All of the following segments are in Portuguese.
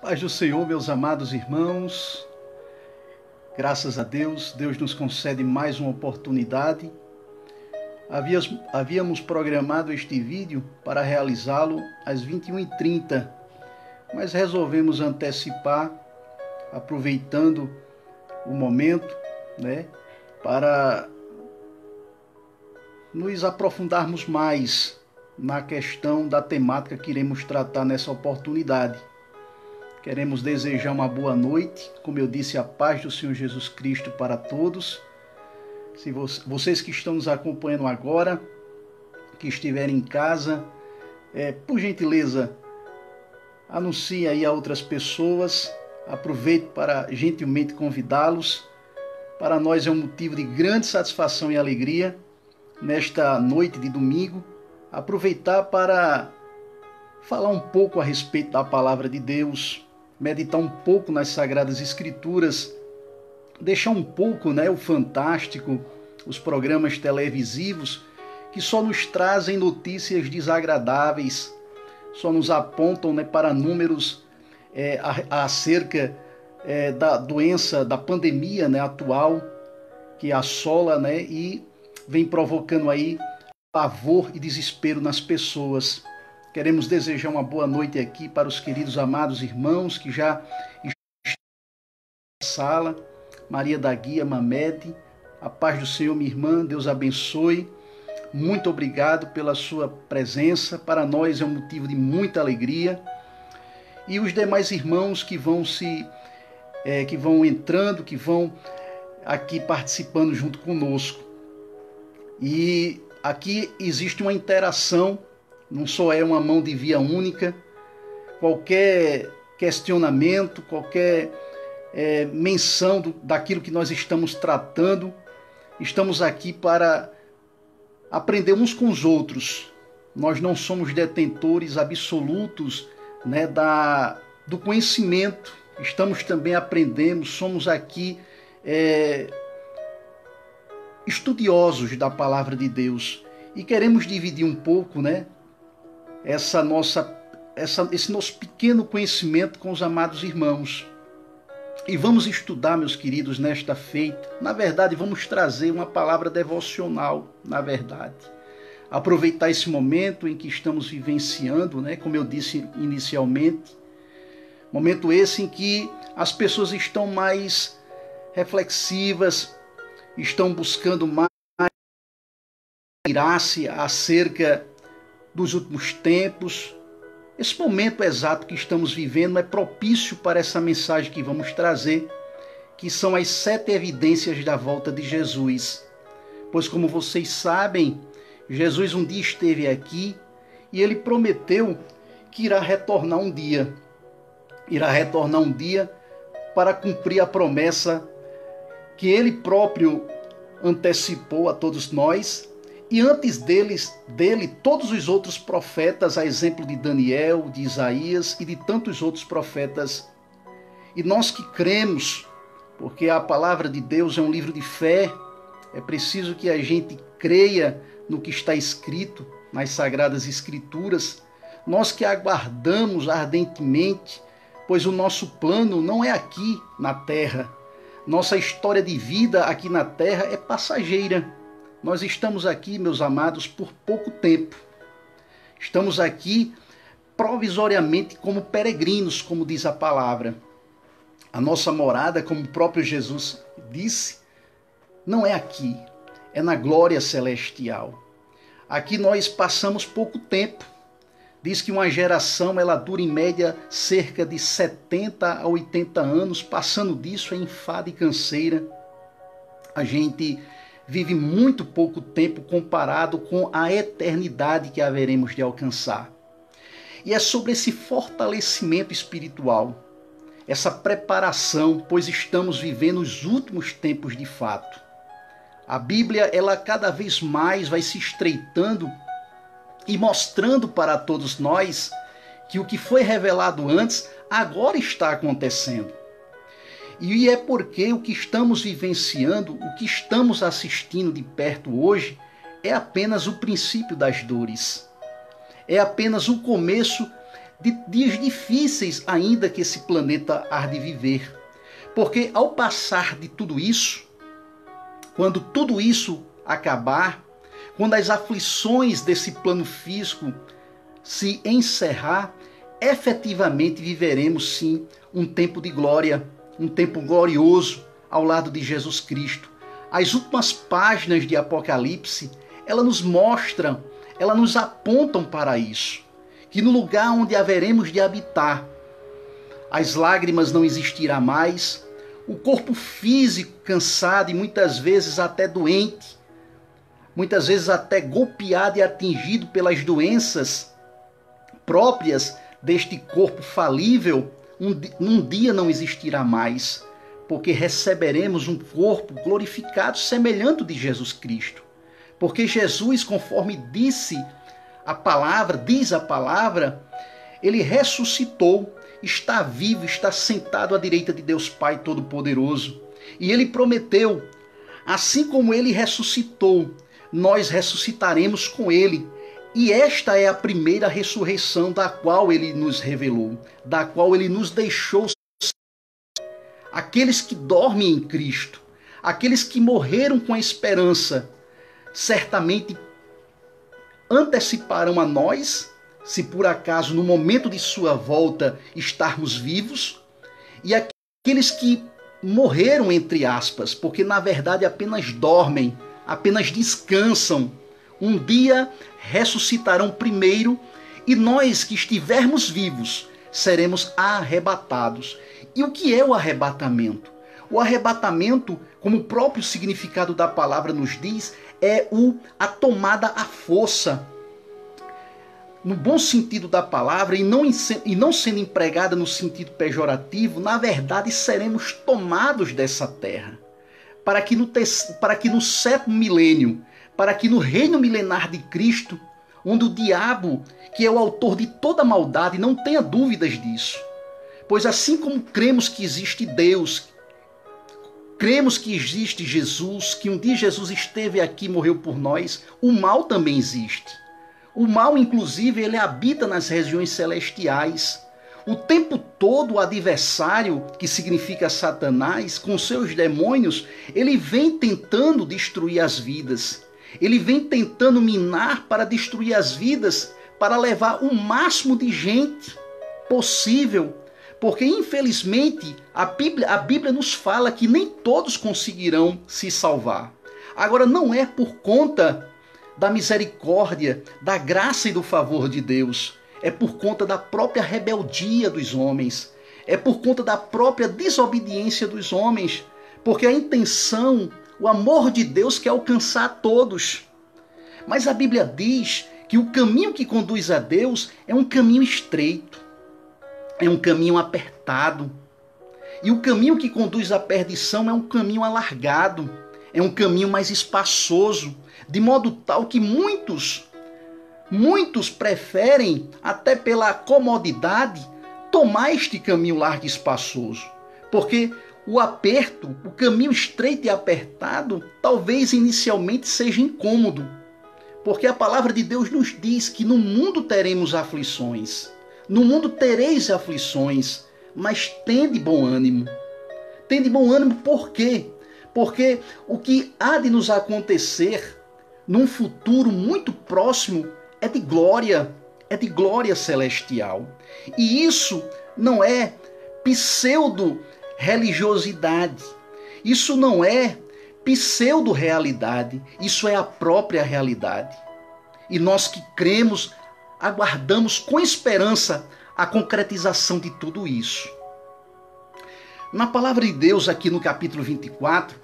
Paz do Senhor, meus amados irmãos, graças a Deus, Deus nos concede mais uma oportunidade. Havíamos programado este vídeo para realizá-lo às 21h30, mas resolvemos antecipar, aproveitando o momento, para nos aprofundarmos mais na questão da temática que iremos tratar nessa oportunidade. Queremos desejar uma boa noite, como eu disse, a paz do Senhor Jesus Cristo para todos. Se vocês que estão nos acompanhando agora, que estiverem em casa, por gentileza, anuncie aí a outras pessoas. Aproveito para gentilmente convidá-los. Para nós é um motivo de grande satisfação e alegria, nesta noite de domingo, aproveitar para falar um pouco a respeito da palavra de Deus, meditar um pouco nas Sagradas Escrituras, deixar um pouco o fantástico, os programas televisivos que só nos trazem notícias desagradáveis, só nos apontam para números acerca da doença, da pandemia atual que assola e vem provocando aí pavor e desespero nas pessoas. Queremos desejar uma boa noite aqui para os queridos amados irmãos que já estão na sala. Maria da Guia Mamede, a paz do Senhor, minha irmã, Deus abençoe. Muito obrigado pela sua presença, para nós é um motivo de muita alegria. E os demais irmãos que vão entrando, que vão aqui participando junto conosco. E aqui existe uma interação, não só é uma mão de via única. Qualquer questionamento, qualquer menção daquilo que nós estamos tratando, estamos aqui para aprender uns com os outros. Nós não somos detentores absolutos do conhecimento, estamos também aprendendo, somos aqui estudiosos da palavra de Deus e queremos dividir um pouco esse nosso pequeno conhecimento com os amados irmãos. E vamos estudar, meus queridos, nesta feita. Na verdade, vamos trazer uma palavra devocional, Aproveitar esse momento em que estamos vivenciando, como eu disse inicialmente, momento esse em que as pessoas estão mais reflexivas, estão buscando mais inspirar-se acerca dos últimos tempos. Esse momento exato que estamos vivendo é propício para essa mensagem que vamos trazer, que são as 7 evidências da volta de Jesus. Pois, como vocês sabem, Jesus um dia esteve aqui e ele prometeu que irá retornar um dia. Irá retornar um dia para cumprir a promessa que ele próprio antecipou a todos nós. E antes dele, todos os outros profetas, a exemplo de Daniel, de Isaías e de tantos outros profetas. E nós que cremos, porque a palavra de Deus é um livro de fé, é preciso que a gente creia no que está escrito nas Sagradas Escrituras. Nós que aguardamos ardentemente, pois o nosso plano não é aqui na terra. Nossa história de vida aqui na terra é passageira. Nós estamos aqui, meus amados, por pouco tempo. Estamos aqui provisoriamente como peregrinos, como diz a palavra. A nossa morada, como o próprio Jesus disse, não é aqui, é na glória celestial. Aqui nós passamos pouco tempo. Diz que uma geração ela dura em média cerca de 70 a 80 anos. Passando disso é enfado e canseira. A gente vive muito pouco tempo comparado com a eternidade que haveremos de alcançar. E é sobre esse fortalecimento espiritual, essa preparação, pois estamos vivendo os últimos tempos de fato. A Bíblia, ela cada vez mais vai se estreitando e mostrando para todos nós que o que foi revelado antes, agora está acontecendo. E é porque o que estamos vivenciando, o que estamos assistindo de perto hoje, é apenas o princípio das dores. É apenas o começo de dias difíceis ainda que esse planeta há de viver. Porque ao passar de tudo isso, quando tudo isso acabar, quando as aflições desse plano físico se encerrar, efetivamente viveremos sim um tempo de glória, um tempo glorioso ao lado de Jesus Cristo. As últimas páginas de Apocalipse, elas nos mostram, elas nos apontam para isso, que no lugar onde haveremos de habitar, as lágrimas não existirá mais, o corpo físico cansado e muitas vezes até doente, muitas vezes até golpeado e atingido pelas doenças próprias deste corpo falível, um dia não existirá mais, porque receberemos um corpo glorificado semelhante ao de Jesus Cristo. Porque Jesus, conforme diz a palavra, ele ressuscitou, está vivo, está sentado à direita de Deus Pai Todo-Poderoso. E ele prometeu, assim como ele ressuscitou, nós ressuscitaremos com ele. E esta é a primeira ressurreição da qual ele nos revelou, da qual ele nos deixou. Aqueles que dormem em Cristo, aqueles que morreram com a esperança, certamente anteciparão a nós, se por acaso no momento de sua volta estarmos vivos, e aqueles que morreram, entre aspas, porque na verdade apenas dormem, apenas descansam, um dia ressuscitarão primeiro, e nós que estivermos vivos seremos arrebatados. E o que é o arrebatamento? O arrebatamento, como o próprio significado da palavra nos diz, é a tomada à força. No bom sentido da palavra, e não sendo empregada no sentido pejorativo, na verdade seremos tomados dessa terra. Para que no sétimo milênio, para que no reino milenar de Cristo, onde o diabo, que é o autor de toda maldade, não tenha dúvidas disso. Pois assim como cremos que existe Deus, cremos que existe Jesus, que um dia Jesus esteve aqui e morreu por nós, o mal também existe. O mal, inclusive, ele habita nas regiões celestiais. O tempo todo o adversário, que significa Satanás, com seus demônios, ele vem tentando destruir as vidas. Ele vem tentando minar para destruir as vidas, para levar o máximo de gente possível. Porque, infelizmente, a Bíblia nos fala que nem todos conseguirão se salvar. Agora, não é por conta da misericórdia, da graça e do favor de Deus. É por conta da própria rebeldia dos homens. É por conta da própria desobediência dos homens. Porque a intenção, o amor de Deus quer alcançar todos. Mas a Bíblia diz que o caminho que conduz a Deus é um caminho estreito. É um caminho apertado. E o caminho que conduz à perdição é um caminho alargado. É um caminho mais espaçoso. De modo tal que muitos preferem, até pela comodidade, tomar este caminho largo e espaçoso. Porque o aperto, o caminho estreito e apertado, talvez inicialmente seja incômodo. Porque a palavra de Deus nos diz que no mundo teremos aflições. No mundo tereis aflições, mas tende bom ânimo. Tende bom ânimo por quê? Porque o que há de nos acontecer num futuro muito próximo é de glória celestial. E isso não é pseudo-religiosidade, isso não é pseudo-realidade, isso é a própria realidade. E nós que cremos, aguardamos com esperança a concretização de tudo isso. Na palavra de Deus, aqui no capítulo 24,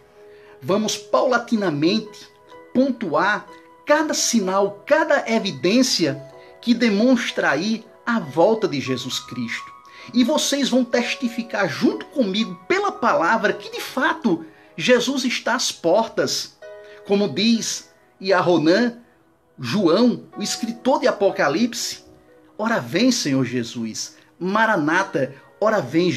vamos paulatinamente pontuar cada sinal, cada evidência que demonstra aí a volta de Jesus Cristo. E vocês vão testificar junto comigo pela palavra que de fato Jesus está às portas. Como diz Yaronã, João, o escritor de Apocalipse, ora vem, Senhor Jesus. Maranata, ora vem,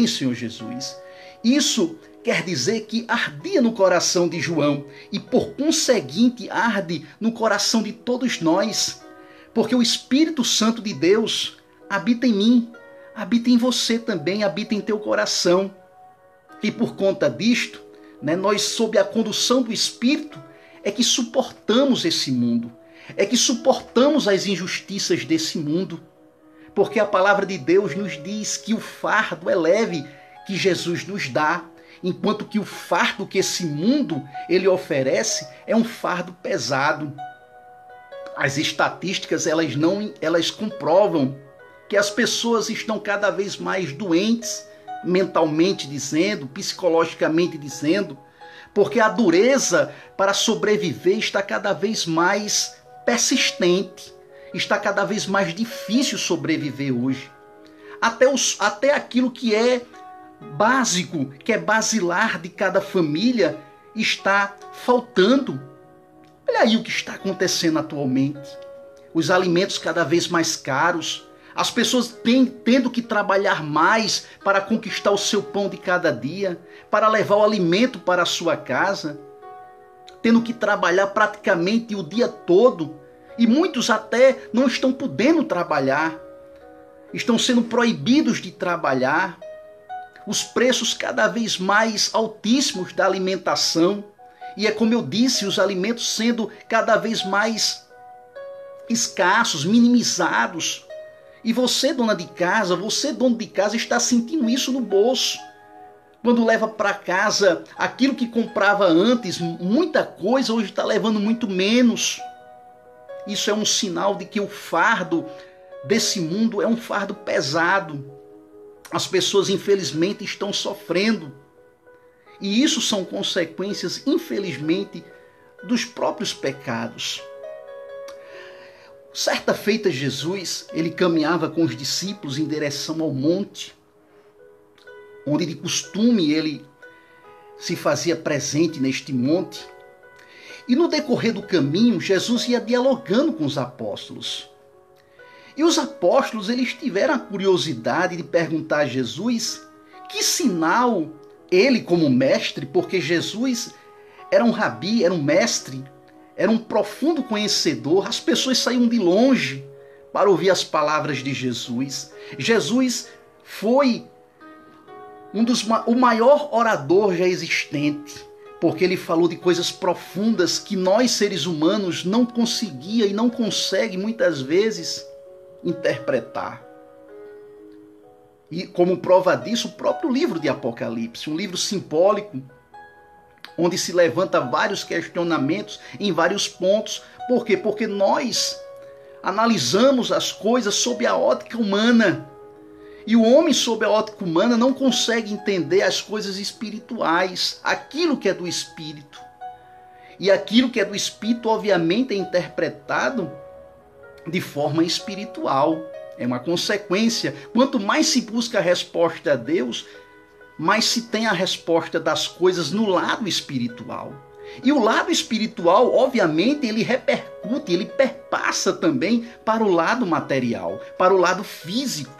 Senhor Jesus. Isso quer dizer que ardia no coração de João e, por conseguinte, arde no coração de todos nós. Porque o Espírito Santo de Deus, habita em mim, habita em você também, habita em teu coração. E por conta disto, nós, sob a condução do Espírito, é que suportamos esse mundo, é que suportamos as injustiças desse mundo, porque a palavra de Deus nos diz que o fardo é leve que Jesus nos dá, enquanto que o fardo que esse mundo ele oferece é um fardo pesado. As estatísticas elas comprovam que as pessoas estão cada vez mais doentes, mentalmente dizendo, psicologicamente dizendo, porque a dureza para sobreviver está cada vez mais persistente, está cada vez mais difícil sobreviver hoje. Até aquilo que é básico, que é basilar de cada família, está faltando. Olha aí o que está acontecendo atualmente. Os alimentos cada vez mais caros, as pessoas tendo que trabalhar mais para conquistar o seu pão de cada dia, para levar o alimento para a sua casa, tendo que trabalhar praticamente o dia todo, e muitos até não estão podendo trabalhar, estão sendo proibidos de trabalhar, os preços cada vez mais altíssimos da alimentação, e é como eu disse, os alimentos sendo cada vez mais escassos, minimizados. E você, dona de casa, você, dono de casa, está sentindo isso no bolso. Quando leva para casa aquilo que comprava antes, muita coisa, hoje está levando muito menos. Isso é um sinal de que o fardo desse mundo é um fardo pesado. As pessoas, infelizmente, estão sofrendo. E isso são consequências, infelizmente, dos próprios pecados. Certa feita, Jesus, ele caminhava com os discípulos em direção ao monte, onde de costume ele se fazia presente neste monte. E no decorrer do caminho, Jesus ia dialogando com os apóstolos. E os apóstolos, eles tiveram a curiosidade de perguntar a Jesus que sinal ele, como mestre, porque Jesus era um rabi, era um mestre, era um profundo conhecedor, as pessoas saíam de longe para ouvir as palavras de Jesus. Jesus foi o maior orador já existente, porque ele falou de coisas profundas que nós, seres humanos, não conseguia e não consegue muitas vezes interpretar. E como prova disso, o próprio livro de Apocalipse, um livro simbólico, onde se levanta vários questionamentos em vários pontos. Por quê? Porque nós analisamos as coisas sob a ótica humana. E o homem, sob a ótica humana, não consegue entender as coisas espirituais, aquilo que é do espírito. E aquilo que é do espírito, obviamente, é interpretado de forma espiritual. É uma consequência. Quanto mais se busca a resposta a Deus, mais se tem a resposta das coisas no lado espiritual. E o lado espiritual, obviamente, ele repercute, ele perpassa também para o lado material, para o lado físico.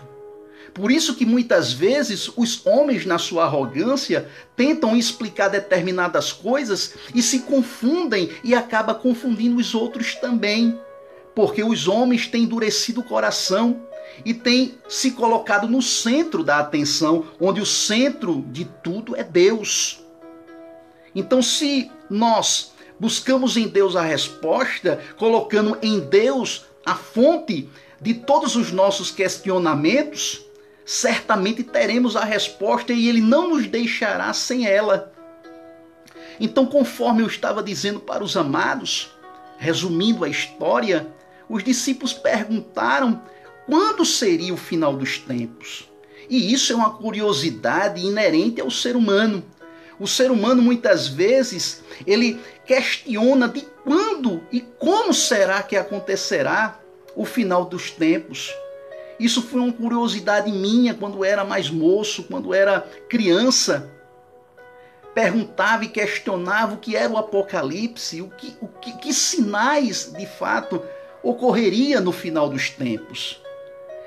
Por isso que muitas vezes os homens, na sua arrogância, tentam explicar determinadas coisas e se confundem e acabam confundindo os outros também. Porque os homens têm endurecido o coração e têm se colocado no centro da atenção, onde o centro de tudo é Deus. Então, se nós buscamos em Deus a resposta, colocando em Deus a fonte de todos os nossos questionamentos, certamente teremos a resposta e Ele não nos deixará sem ela. Então, conforme eu estava dizendo para os amados, resumindo a história, os discípulos perguntaram quando seria o final dos tempos. E isso é uma curiosidade inerente ao ser humano. O ser humano, muitas vezes, ele questiona de quando e como será que acontecerá o final dos tempos. Isso foi uma curiosidade minha quando era mais moço, quando era criança. Perguntava e questionava o que era o Apocalipse, que sinais, de fato, ocorreria no final dos tempos.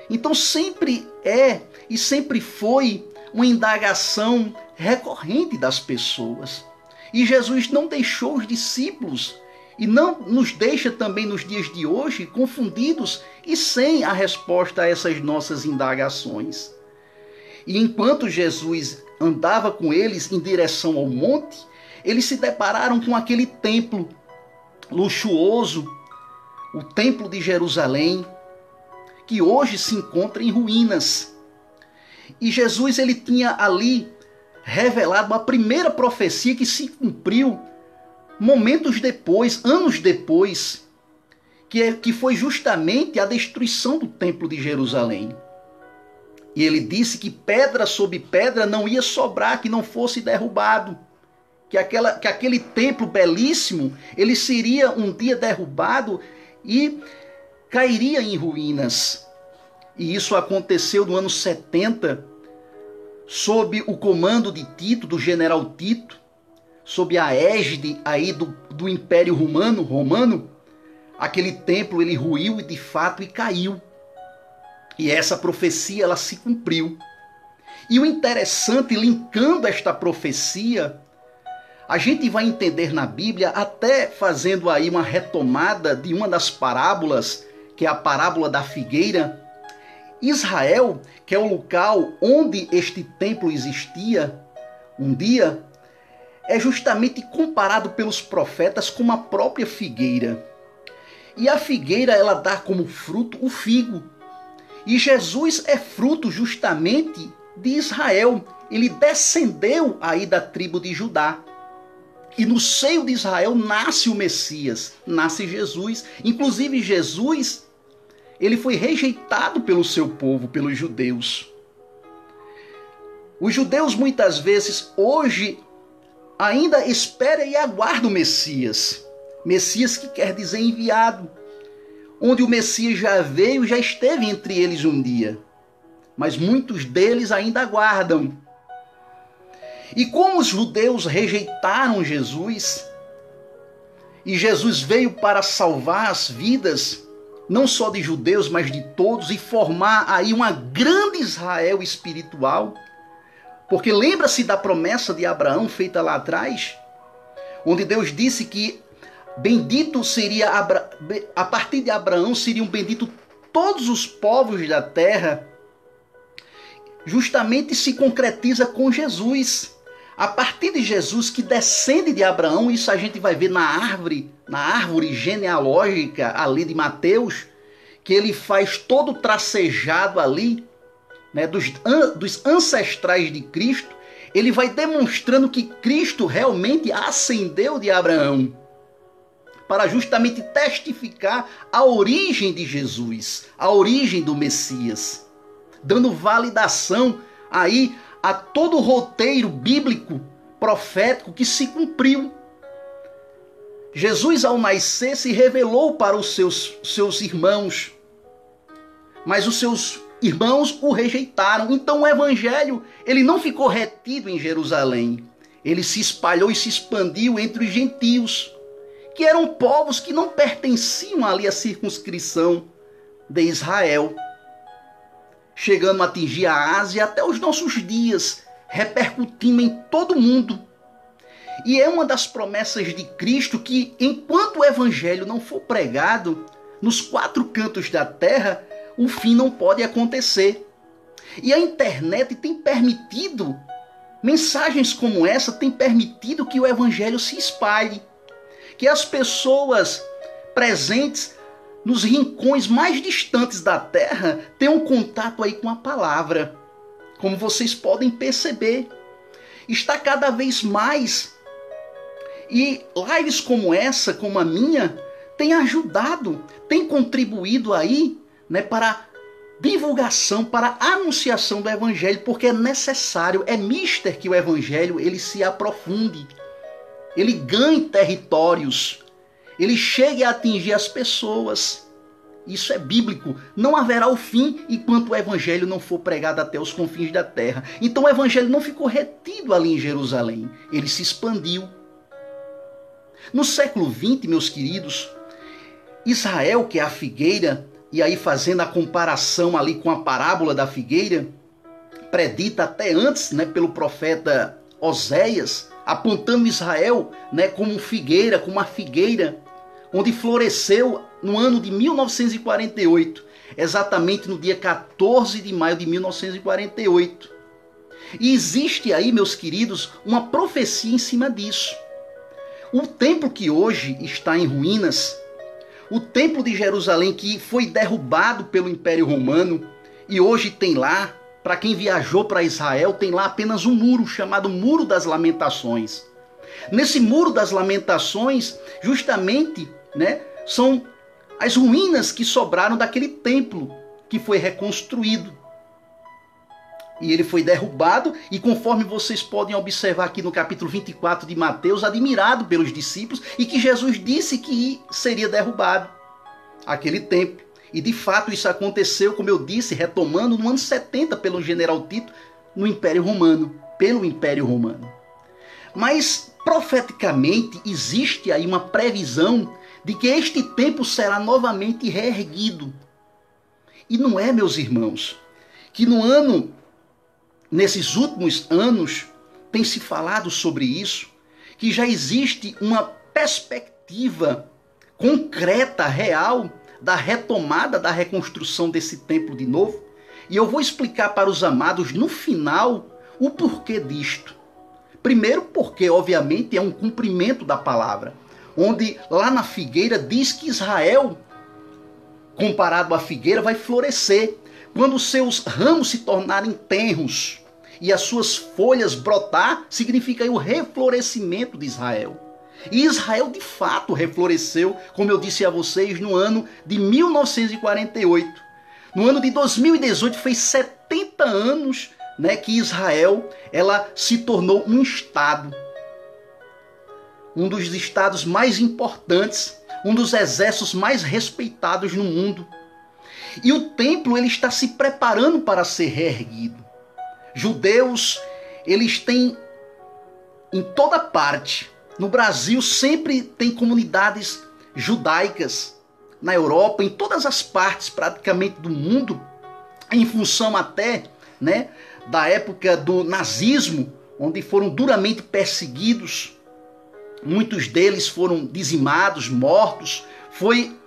Então sempre é e sempre foi uma indagação recorrente das pessoas. E Jesus não deixou os discípulos e não nos deixa também nos dias de hoje confundidos e sem a resposta a essas nossas indagações. E enquanto Jesus andava com eles em direção ao monte, eles se depararam com aquele templo luxuoso, o Templo de Jerusalém, que hoje se encontra em ruínas. E Jesus ele tinha ali revelado a primeira profecia que se cumpriu momentos depois, anos depois, que foi justamente a destruição do Templo de Jerusalém. E ele disse que pedra sobre pedra não ia sobrar, que não fosse derrubado. Que aquele templo belíssimo, ele seria um dia derrubado e cairia em ruínas. E isso aconteceu no ano 70, sob o comando de Tito, do general Tito, sob a égide aí do Império Romano. Aquele templo ele ruiu de fato e caiu. E essa profecia ela se cumpriu. E o interessante, linkando esta profecia, a gente vai entender na Bíblia, até fazendo aí uma retomada de uma das parábolas, que é a parábola da figueira. Israel, que é o local onde este templo existia um dia, é justamente comparado pelos profetas com a própria figueira. E a figueira ela dá como fruto o figo. E Jesus é fruto justamente de Israel. Ele descendeu aí da tribo de Judá. E no seio de Israel nasce o Messias, nasce Jesus. Inclusive Jesus, ele foi rejeitado pelo seu povo, pelos judeus. Os judeus muitas vezes hoje ainda esperam e aguardam o Messias. Messias que quer dizer enviado. Onde o Messias já veio, já esteve entre eles um dia. Mas muitos deles ainda aguardam. E como os judeus rejeitaram Jesus, e Jesus veio para salvar as vidas, não só de judeus, mas de todos, e formar aí uma grande Israel espiritual, porque lembra-se da promessa de Abraão feita lá atrás, onde Deus disse que bendito seria, a partir de Abraão seriam benditos todos os povos da terra, justamente se concretiza com Jesus. A partir de Jesus, que descende de Abraão, isso a gente vai ver na árvore genealógica ali de Mateus, que ele faz todo o tracejado ali, né, dos ancestrais de Cristo, ele vai demonstrando que Cristo realmente ascendeu de Abraão, para justamente testificar a origem de Jesus, a origem do Messias, dando validação aí a todo o roteiro bíblico, profético que se cumpriu. Jesus, ao nascer, se revelou para os seus irmãos, mas os seus irmãos o rejeitaram. Então o evangelho ele não ficou retido em Jerusalém, ele se espalhou e se expandiu entre os gentios, que eram povos que não pertenciam ali à circunscrição de Israel, chegando a atingir a Ásia até os nossos dias, repercutindo em todo o mundo. E é uma das promessas de Cristo que, enquanto o evangelho não for pregado nos 4 cantos da terra, o fim não pode acontecer. E a internet tem permitido, mensagens como essa têm permitido que o evangelho se espalhe, que as pessoas presentes nos rincões mais distantes da terra tenham contato aí com a palavra. Como vocês podem perceber, está cada vez mais. E lives como essa, como a minha, têm ajudado, têm contribuído aí, né, para a divulgação, para a anunciação do evangelho, porque é necessário, é mister que o evangelho ele se aprofunde, ele ganhe territórios, ele chegue a atingir as pessoas. Isso é bíblico. Não haverá o fim enquanto o evangelho não for pregado até os confins da terra. Então o evangelho não ficou retido ali em Jerusalém. Ele se expandiu. No século XX, meus queridos, Israel, que é a figueira, e aí fazendo a comparação ali com a parábola da figueira, predita até antes, né, pelo profeta Oséias, apontando Israel, né, como figueira, como uma figueira, onde floresceu no ano de 1948. exatamente no dia 14 de maio de 1948. E existe aí, meus queridos, uma profecia em cima disso. O templo que hoje está em ruínas, o templo de Jerusalém que foi derrubado pelo Império Romano e hoje tem lá, para quem viajou para Israel, tem lá apenas um muro chamado Muro das Lamentações. Nesse Muro das Lamentações, justamente, são as ruínas que sobraram daquele templo que foi reconstruído. E ele foi derrubado, e conforme vocês podem observar aqui no capítulo 24 de Mateus, admirado pelos discípulos, e que Jesus disse que seria derrubado aquele templo. E de fato isso aconteceu, como eu disse, retomando no ano 70 pelo general Tito, no Império Romano, pelo Império Romano. Mas profeticamente existe aí uma previsão de que este templo será novamente reerguido. E não é, meus irmãos, que nesses últimos anos, tem se falado sobre isso, que já existe uma perspectiva concreta, real, da retomada, da reconstrução desse templo de novo. E eu vou explicar para os amados, no final, o porquê disto. Primeiro porque, obviamente, é um cumprimento da palavra, onde lá na figueira diz que Israel, comparado à figueira, vai florescer quando seus ramos se tornarem tenros e as suas folhas brotar, significa aí o reflorescimento de Israel. E Israel de fato refloresceu, como eu disse a vocês, no ano de 1948. No ano de 2018 fez 70 anos, que Israel ela se tornou um estado. Um dos estados mais importantes, um dos exércitos mais respeitados no mundo. E o templo ele está se preparando para ser reerguido. Judeus, eles têm em toda parte. No Brasil sempre tem comunidades judaicas. Na Europa, em todas as partes praticamente do mundo, em função até da época do nazismo, onde foram duramente perseguidos. Muitos deles foram dizimados, mortos. Foi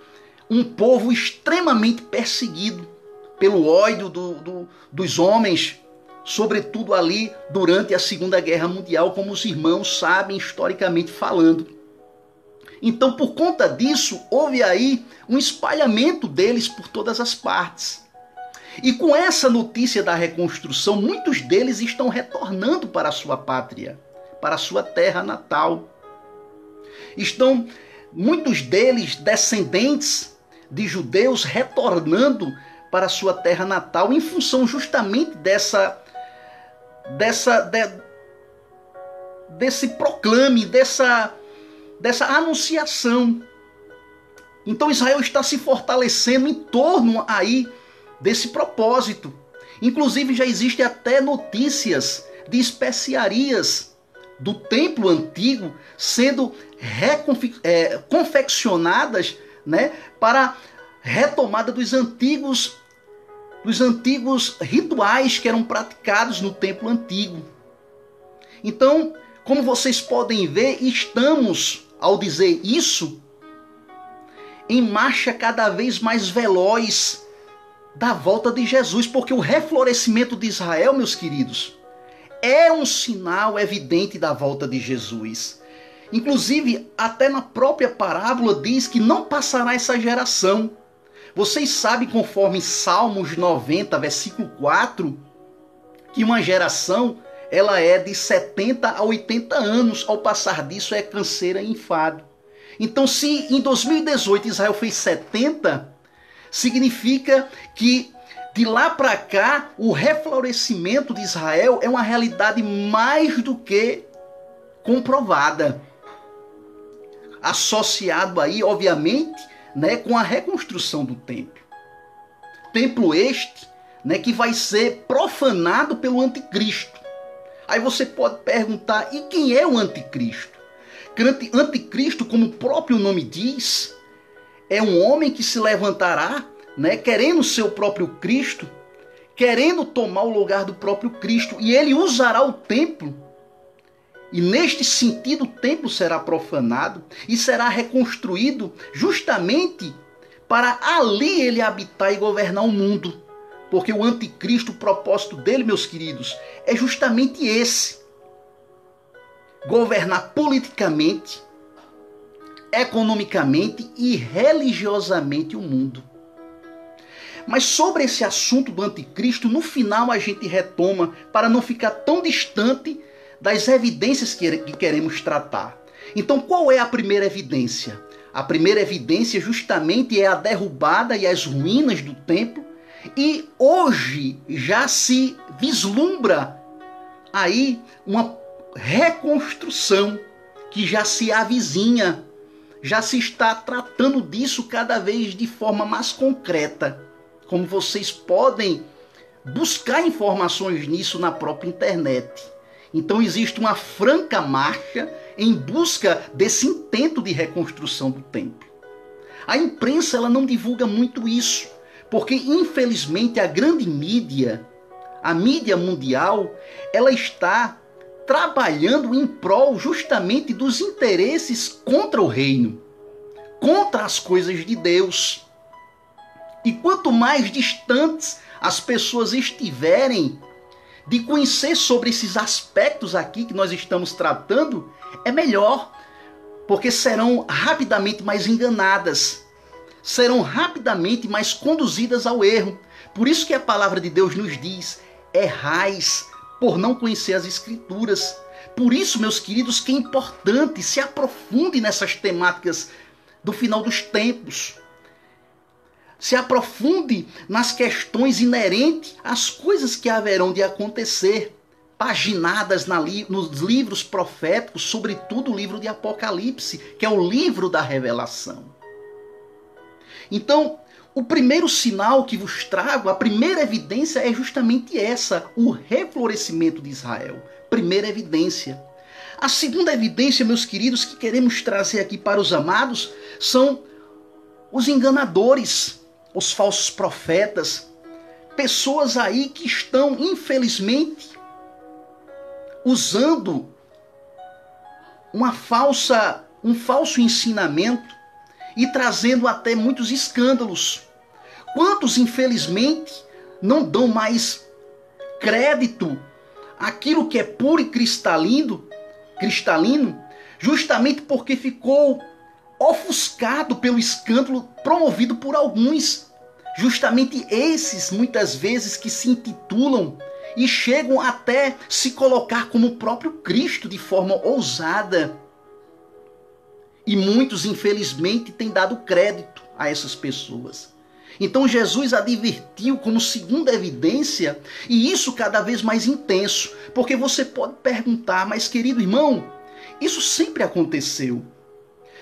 um povo extremamente perseguido pelo ódio dos homens, sobretudo ali durante a Segunda Guerra Mundial, como os irmãos sabem historicamente falando. Então, por conta disso, houve aí um espalhamento deles por todas as partes. E com essa notícia da reconstrução, muitos deles estão retornando para a sua pátria, para a sua terra natal. Estão muitos deles descendentes de judeus retornando para a sua terra natal em função justamente desse proclame, dessa anunciação. Então Israel está se fortalecendo em torno aí desse propósito. Inclusive já existem até notícias de especiarias do templo antigo sendo confeccionadas para retomada dos antigos rituais que eram praticados no templo antigo. Então, como vocês podem ver, estamos, ao dizer isso, em marcha cada vez mais veloz da volta de Jesus, porque o reflorescimento de Israel, meus queridos, é um sinal evidente da volta de Jesus. Inclusive, até na própria parábola diz que não passará essa geração. Vocês sabem, conforme Salmos 90, versículo 4, que uma geração ela é de 70 a 80 anos. Ao passar disso é canseira e enfado. Então, se em 2018 Israel fez 70, significa que de lá para cá o reflorescimento de Israel é uma realidade mais do que comprovada. Associado aí, obviamente, com a reconstrução do templo. Templo este, que vai ser profanado pelo anticristo. Aí você pode perguntar, e quem é o anticristo? Anticristo, como o próprio nome diz, é um homem que se levantará, querendo ser o próprio Cristo, querendo tomar o lugar do próprio Cristo, e ele usará o templo. E neste sentido o templo será profanado e será reconstruído justamente para ali ele habitar e governar o mundo. Porque o anticristo, o propósito dele, meus queridos, é justamente esse: governar politicamente, economicamente e religiosamente o mundo. Mas sobre esse assunto do anticristo, no final a gente retoma para não ficar tão distante das evidências que queremos tratar. Então, qual é a primeira evidência? A primeira evidência justamente é a derrubada e as ruínas do templo, e hoje já se vislumbra aí uma reconstrução que já se avizinha, já se está tratando disso cada vez de forma mais concreta. Como vocês podem buscar informações nisso na própria internet. Então existe uma franca marcha em busca desse intento de reconstrução do templo. A imprensa ela não divulga muito isso, porque infelizmente a grande mídia, a mídia mundial, ela está trabalhando em prol justamente dos interesses contra o reino, contra as coisas de Deus. E quanto mais distantes as pessoas estiverem de conhecer sobre esses aspectos aqui que nós estamos tratando, é melhor, porque serão rapidamente mais enganadas, serão rapidamente mais conduzidas ao erro. Por isso que a palavra de Deus nos diz: errais por não conhecer as Escrituras. Por isso, meus queridos, que é importante se aprofunde nessas temáticas do final dos tempos. Se aprofunde nas questões inerentes às coisas que haverão de acontecer, paginadas nos livros proféticos, sobretudo o livro de Apocalipse, que é o livro da revelação. Então, o primeiro sinal que vos trago, a primeira evidência é justamente essa, o reflorescimento de Israel. Primeira evidência. A segunda evidência, meus queridos, que queremos trazer aqui para os amados, são os enganadores, os falsos profetas, pessoas aí que estão, infelizmente, usando um falso ensinamento e trazendo até muitos escândalos. Quantos, infelizmente, não dão mais crédito àquilo que é puro e cristalino, justamente porque ficou ofuscado pelo escândalo promovido por alguns. Justamente esses, muitas vezes, que se intitulam e chegam até se colocar como o próprio Cristo de forma ousada. E muitos, infelizmente, têm dado crédito a essas pessoas. Então Jesus advertiu como segunda evidência, e isso cada vez mais intenso, porque você pode perguntar: mas querido irmão, isso sempre aconteceu.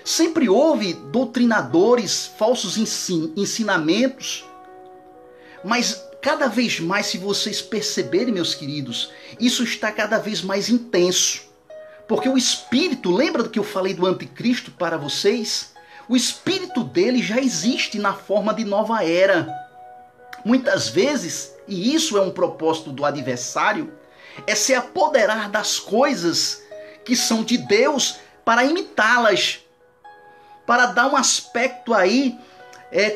Sempre houve doutrinadores, falsos ensinamentos, mas cada vez mais, se vocês perceberem, meus queridos, isso está cada vez mais intenso. Porque o espírito, lembra do que eu falei do anticristo para vocês? O espírito dele já existe na forma de nova era. Muitas vezes, e isso é um propósito do adversário, é se apoderar das coisas que são de Deus para imitá-las, para dar um aspecto aí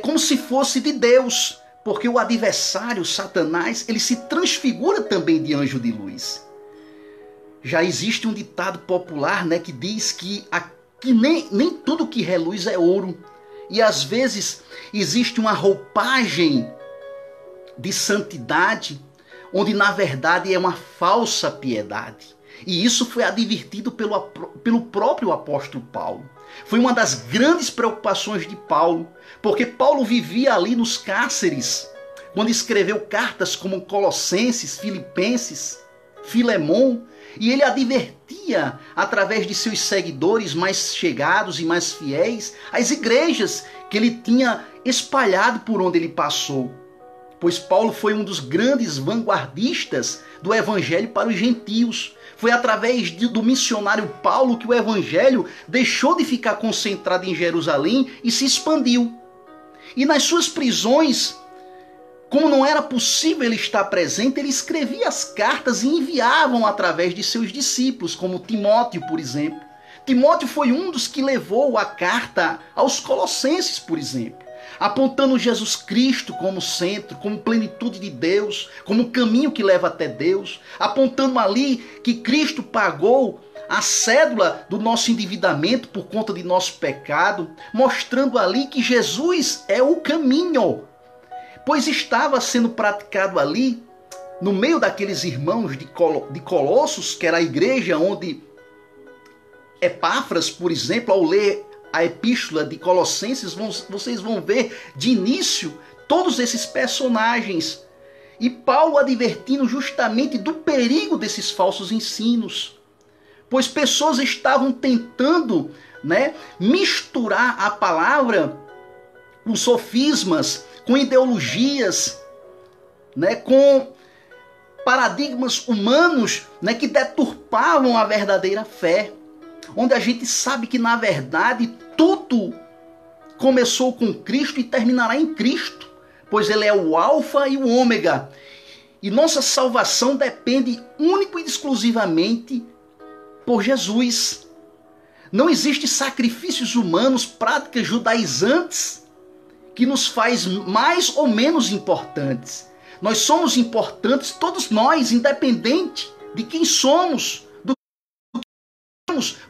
como se fosse de Deus. Porque o adversário, Satanás, ele se transfigura também de anjo de luz. Já existe um ditado popular, né, que diz que nem tudo que reluz é ouro. E às vezes existe uma roupagem de santidade, onde na verdade é uma falsa piedade. E isso foi advertido pelo próprio apóstolo Paulo. Foi uma das grandes preocupações de Paulo, porque Paulo vivia ali nos cárceres, quando escreveu cartas como Colossenses, Filipenses, Filemon, e ele advertia, através de seus seguidores mais chegados e mais fiéis, as igrejas que ele tinha espalhado por onde ele passou. Pois Paulo foi um dos grandes vanguardistas do evangelho para os gentios. Foi através do missionário Paulo que o evangelho deixou de ficar concentrado em Jerusalém e se expandiu. E nas suas prisões, como não era possível ele estar presente, ele escrevia as cartas e enviavam através de seus discípulos, como Timóteo, por exemplo. Timóteo foi um dos que levou a carta aos Colossenses, por exemplo. apontando Jesus Cristo como centro, como plenitude de Deus, como caminho que leva até Deus, apontando ali que Cristo pagou a cédula do nosso endividamento por conta de nosso pecado, mostrando ali que Jesus é o caminho, pois estava sendo praticado ali, no meio daqueles irmãos de Colossos, que era a igreja onde Epáfras, por exemplo, ao ler a epístola de Colossenses, vocês vão ver de início todos esses personagens. E Paulo advertindo justamente do perigo desses falsos ensinos. Pois pessoas estavam tentando, misturar a palavra com sofismas, com ideologias, com paradigmas humanos, que deturpavam a verdadeira fé. Onde a gente sabe que, na verdade, tudo começou com Cristo e terminará em Cristo, pois Ele é o Alfa e o Ômega. E nossa salvação depende único e exclusivamente por Jesus. Não existe sacrifícios humanos, práticas judaizantes, que nos faz mais ou menos importantes. Nós somos importantes, todos nós, independente de quem somos,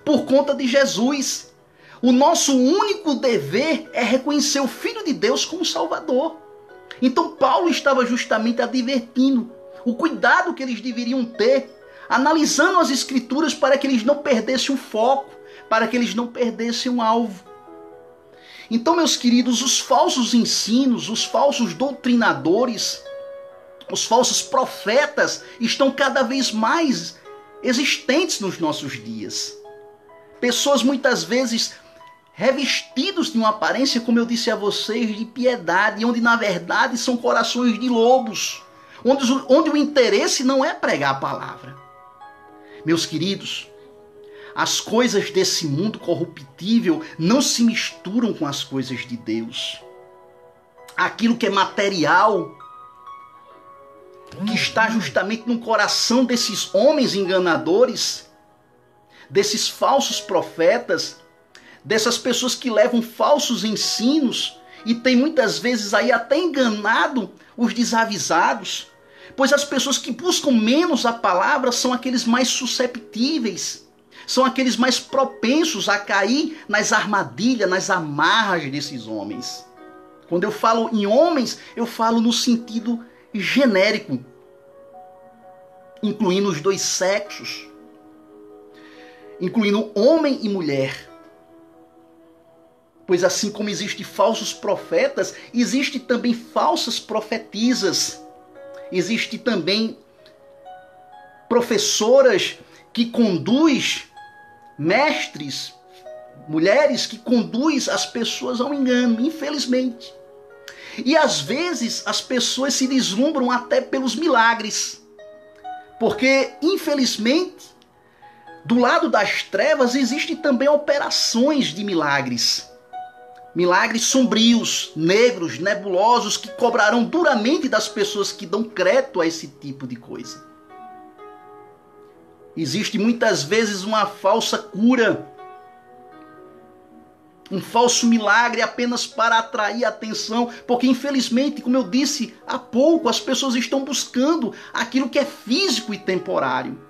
por conta de Jesus. O nosso único dever é reconhecer o Filho de Deus como Salvador. Então Paulo estava justamente advertindo o cuidado que eles deveriam ter, analisando as Escrituras para que eles não perdessem o foco, para que eles não perdessem o alvo. Então, meus queridos, os falsos ensinos, os falsos doutrinadores, os falsos profetas estão cada vez mais existentes nos nossos dias. Pessoas muitas vezes revestidos de uma aparência, como eu disse a vocês, de piedade, onde na verdade são corações de lobos, onde o interesse não é pregar a palavra. Meus queridos, as coisas desse mundo corruptível não se misturam com as coisas de Deus. Aquilo que é material, que está justamente no coração desses homens enganadores, desses falsos profetas, dessas pessoas que levam falsos ensinos e tem muitas vezes aí até enganado os desavisados, pois as pessoas que buscam menos a palavra são aqueles mais susceptíveis, são aqueles mais propensos a cair nas armadilhas, nas amarras desses homens. Quando eu falo em homens, eu falo no sentido genérico, incluindo os dois sexos, incluindo homem e mulher. Pois assim como existem falsos profetas, existem também falsas profetisas. Existem também professoras que conduzem, mestres, mulheres que conduzem as pessoas ao engano, infelizmente. E às vezes as pessoas se deslumbram até pelos milagres. Porque, infelizmente, do lado das trevas existem também operações de milagres. Milagres sombrios, negros, nebulosos, que cobrarão duramente das pessoas que dão crédito a esse tipo de coisa. Existe muitas vezes uma falsa cura, um falso milagre apenas para atrair a atenção, porque infelizmente, como eu disse há pouco, as pessoas estão buscando aquilo que é físico e temporário.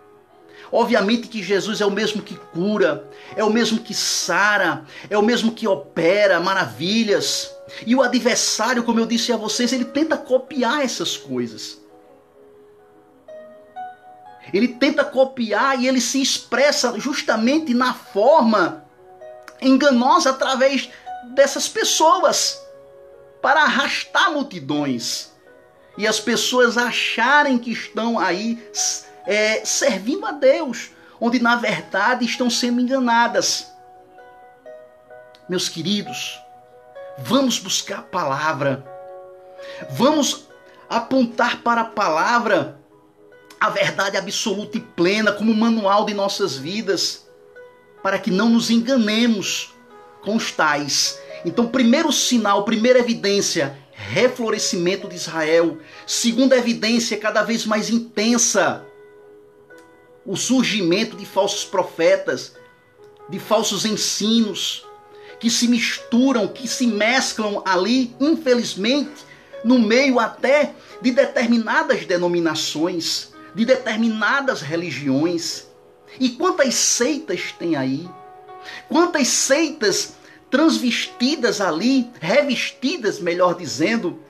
Obviamente que Jesus é o mesmo que cura, é o mesmo que sara, é o mesmo que opera maravilhas. E o adversário, como eu disse a vocês, ele tenta copiar essas coisas. Ele tenta copiar e ele se expressa justamente na forma enganosa através dessas pessoas, para arrastar multidões. E as pessoas acharem que estão aí servindo a Deus, onde na verdade estão sendo enganadas. Meus queridos, vamos buscar a palavra, vamos apontar para a palavra a verdade absoluta e plena como manual de nossas vidas, para que não nos enganemos com os tais. Então, primeiro sinal, primeira evidência, reflorescimento de Israel. Segunda evidência, cada vez mais intensa, o surgimento de falsos profetas, de falsos ensinos, que se misturam, que se mesclam ali, infelizmente, no meio até de determinadas denominações, de determinadas religiões. E quantas seitas tem aí? Quantas seitas transvestidas ali, revestidas, melhor dizendo,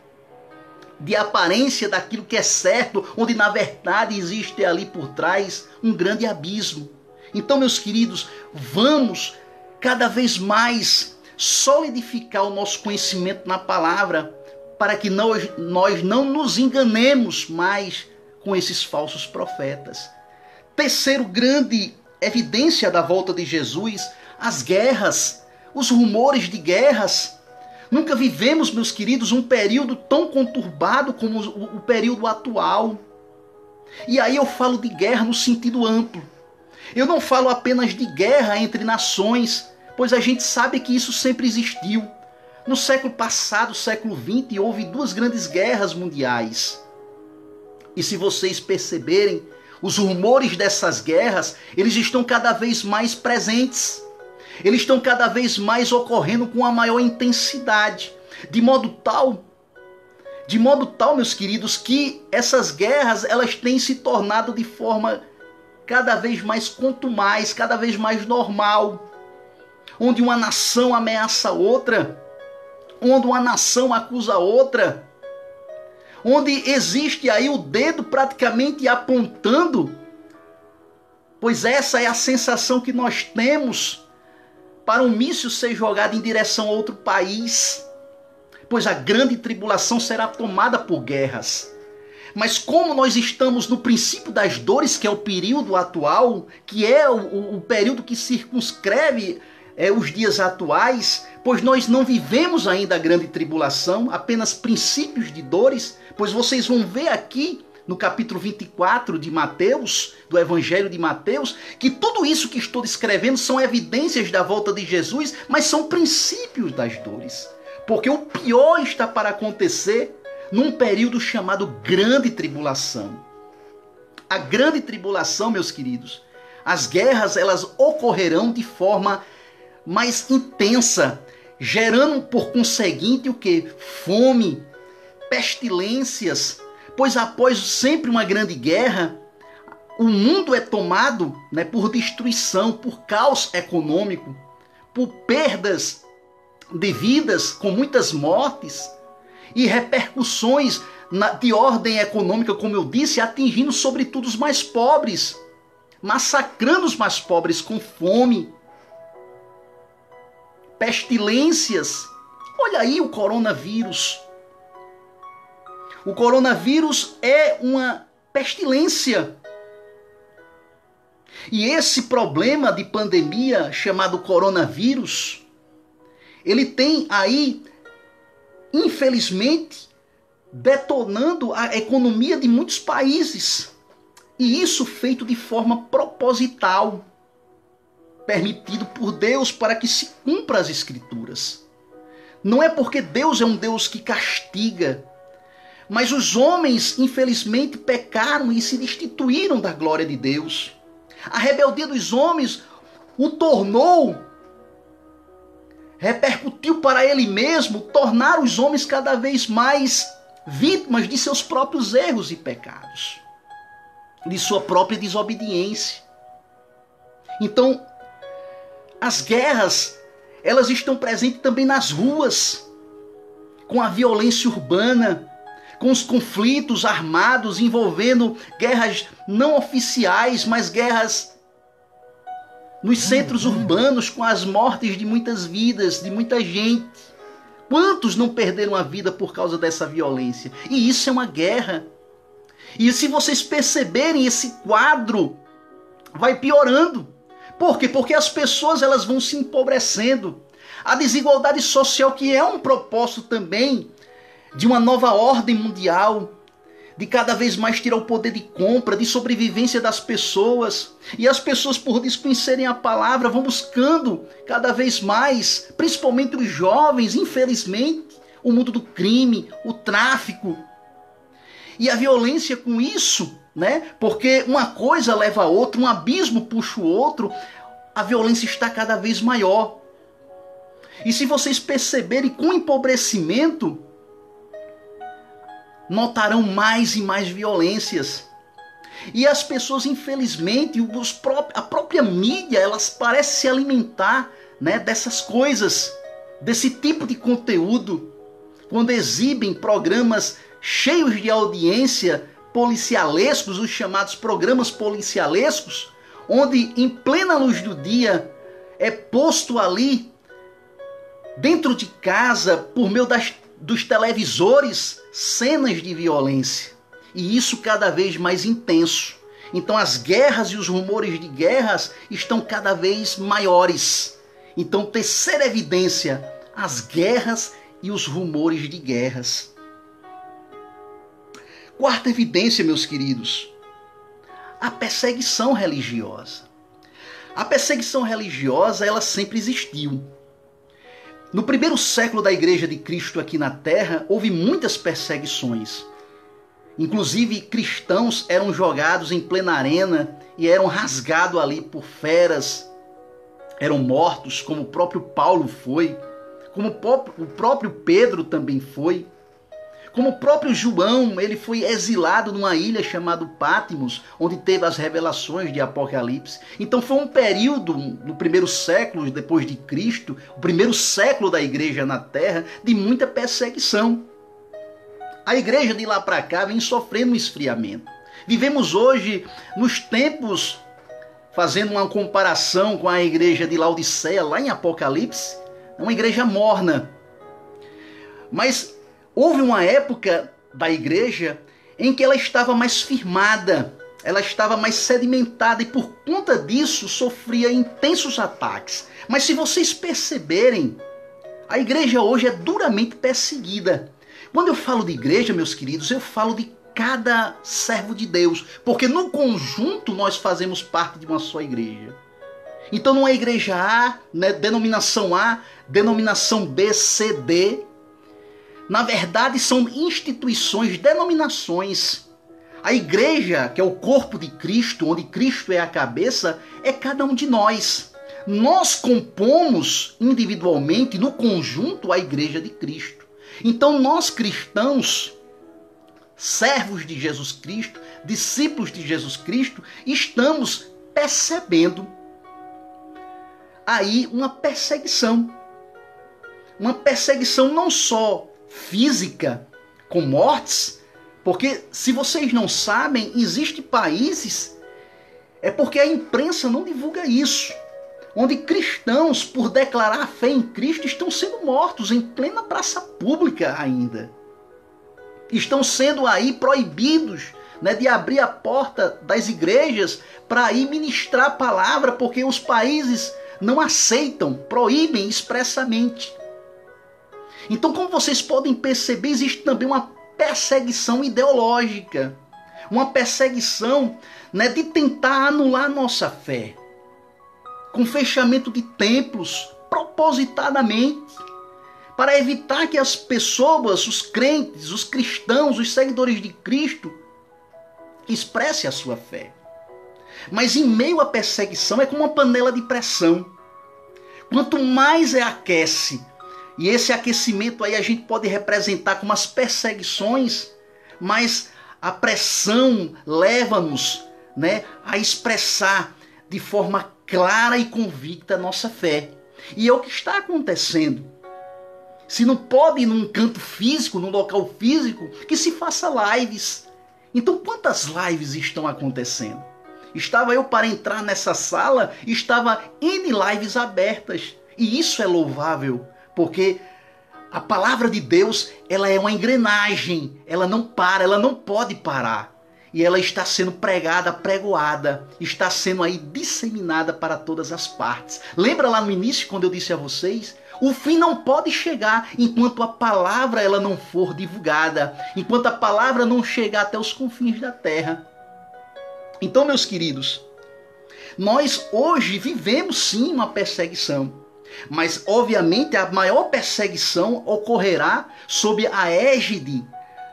de aparência daquilo que é certo, onde na verdade existe ali por trás um grande abismo. Então, meus queridos, vamos cada vez mais solidificar o nosso conhecimento na palavra, para que nós não nos enganemos mais com esses falsos profetas. Terceiro grande evidência da volta de Jesus, as guerras, os rumores de guerras. Nunca vivemos, meus queridos, um período tão conturbado como o período atual. E aí eu falo de guerra no sentido amplo. Eu não falo apenas de guerra entre nações, pois a gente sabe que isso sempre existiu. No século passado, século XX, houve 2 grandes guerras mundiais. E se vocês perceberem, os rumores dessas guerras, eles estão cada vez mais presentes. Eles estão cada vez mais ocorrendo com a maior intensidade. De modo tal, meus queridos, que essas guerras, elas têm se tornado de forma cada vez mais contumaz, cada vez mais normal. Onde uma nação ameaça outra, onde uma nação acusa outra, onde existe aí o dedo praticamente apontando, pois essa é a sensação que nós temos para um míssil ser jogado em direção a outro país, pois a grande tribulação será tomada por guerras. Mas como nós estamos no princípio das dores, que é o período atual, que é o período que circunscreve os dias atuais, pois nós não vivemos ainda a grande tribulação, apenas princípios de dores, pois vocês vão ver aqui no capítulo 24 de Mateus, do Evangelho de Mateus, que tudo isso que estou descrevendo são evidências da volta de Jesus, mas são princípios das dores. Porque o pior está para acontecer num período chamado Grande Tribulação. A Grande Tribulação, meus queridos, as guerras elas ocorrerão de forma mais intensa, gerando por conseguinte o que? Fome, pestilências, pois após sempre uma grande guerra, o mundo é tomado, por destruição, por caos econômico, por perdas de vidas, com muitas mortes e repercussões de ordem econômica, como eu disse, atingindo sobretudo os mais pobres, massacrando os mais pobres com fome, pestilências. Olha aí o coronavírus. O coronavírus é uma pestilência. E esse problema de pandemia chamado coronavírus, ele tem aí, infelizmente, detonando a economia de muitos países. E isso feito de forma proposital, permitido por Deus para que se cumpra as Escrituras. Não é porque Deus é um Deus que castiga, mas os homens, infelizmente, pecaram e se destituíram da glória de Deus. A rebeldia dos homens o tornou, repercutiu para ele mesmo, tornar os homens cada vez mais vítimas de seus próprios erros e pecados, de sua própria desobediência. Então, as guerras, elas estão presentes também nas ruas, com a violência urbana, com os conflitos armados envolvendo guerras não oficiais, mas guerras nos centros urbanos, com as mortes de muitas vidas, de muita gente. Quantos não perderam a vida por causa dessa violência? E isso é uma guerra. E se vocês perceberem, esse quadro vai piorando. Por quê? Porque as pessoas elas vão se empobrecendo. A desigualdade social, que é um propósito também de uma nova ordem mundial, de cada vez mais tirar o poder de compra, de sobrevivência das pessoas. E as pessoas, por desconhecerem a palavra, vão buscando cada vez mais, principalmente os jovens, infelizmente, o mundo do crime, o tráfico. E a violência com isso, porque uma coisa leva a outra, um abismo puxa o outro, a violência está cada vez maior. E se vocês perceberem, com o empobrecimento, notarão mais e mais violências. E as pessoas, infelizmente, a própria mídia, elas parecem se alimentar, né, dessas coisas, desse tipo de conteúdo, quando exibem programas cheios de audiência, policialescos, os chamados programas policialescos, onde em plena luz do dia é posto ali, dentro de casa, por meio dos televisores, cenas de violência. E isso cada vez mais intenso. Então as guerras e os rumores de guerras estão cada vez maiores. Então, terceira evidência, as guerras e os rumores de guerras. Quarta evidência, meus queridos, a perseguição religiosa. A perseguição religiosa, ela sempre existiu. No primeiro século da Igreja de Cristo aqui na Terra, houve muitas perseguições. Inclusive, cristãos eram jogados em plena arena e eram rasgados ali por feras, eram mortos, como o próprio Paulo foi, como o próprio Pedro também foi, como o próprio João, ele foi exilado numa ilha chamada Patmos, onde teve as revelações de Apocalipse. Então foi um período, no primeiro século depois de Cristo, o primeiro século da igreja na Terra, de muita perseguição. A igreja de lá para cá vem sofrendo um esfriamento. Vivemos hoje nos tempos, fazendo uma comparação com a igreja de Laodiceia, lá em Apocalipse, uma igreja morna. Mas houve uma época da igreja em que ela estava mais firmada, ela estava mais sedimentada e por conta disso sofria intensos ataques. Mas se vocês perceberem, a igreja hoje é duramente perseguida. Quando eu falo de igreja, meus queridos, eu falo de cada servo de Deus, porque no conjunto nós fazemos parte de uma só igreja. Então não é igreja A, né, denominação A, denominação B, C, D. Na verdade são instituições, denominações. A igreja, que é o corpo de Cristo, onde Cristo é a cabeça, é cada um de nós. Nós compomos individualmente, no conjunto, a igreja de Cristo. Então nós cristãos, servos de Jesus Cristo, discípulos de Jesus Cristo, estamos percebendo aí uma perseguição. Uma perseguição não só física, com mortes, porque se vocês não sabem, existem países, é porque a imprensa não divulga isso, onde cristãos, por declarar a fé em Cristo, estão sendo mortos em plena praça pública ainda. Estão sendo aí proibidos, né, de abrir a porta das igrejas para ir ministrar a palavra, porque os países não aceitam, proíbem expressamente. Então, como vocês podem perceber, existe também uma perseguição ideológica, uma perseguição, né, de tentar anular a nossa fé, com fechamento de templos, propositadamente, para evitar que as pessoas, os crentes, os cristãos, os seguidores de Cristo, expressem a sua fé. Mas em meio à perseguição é como uma panela de pressão. Quanto mais aquece, e esse aquecimento aí a gente pode representar como as perseguições, mas a pressão leva-nos, né, a expressar de forma clara e convicta a nossa fé. E é o que está acontecendo. Se não pode ir num canto físico, num local físico, que se faça lives. Então quantas lives estão acontecendo? Estava eu para entrar nessa sala, estava N lives abertas. E isso é louvável, porque a palavra de Deus, ela é uma engrenagem, ela não para, ela não pode parar. E ela está sendo pregada, pregoada, está sendo aí disseminada para todas as partes. Lembra lá no início, quando eu disse a vocês? O fim não pode chegar enquanto a palavra ela não for divulgada, enquanto a palavra não chegar até os confins da terra. Então, meus queridos, nós hoje vivemos sim uma perseguição. Mas, obviamente, a maior perseguição ocorrerá sob a égide.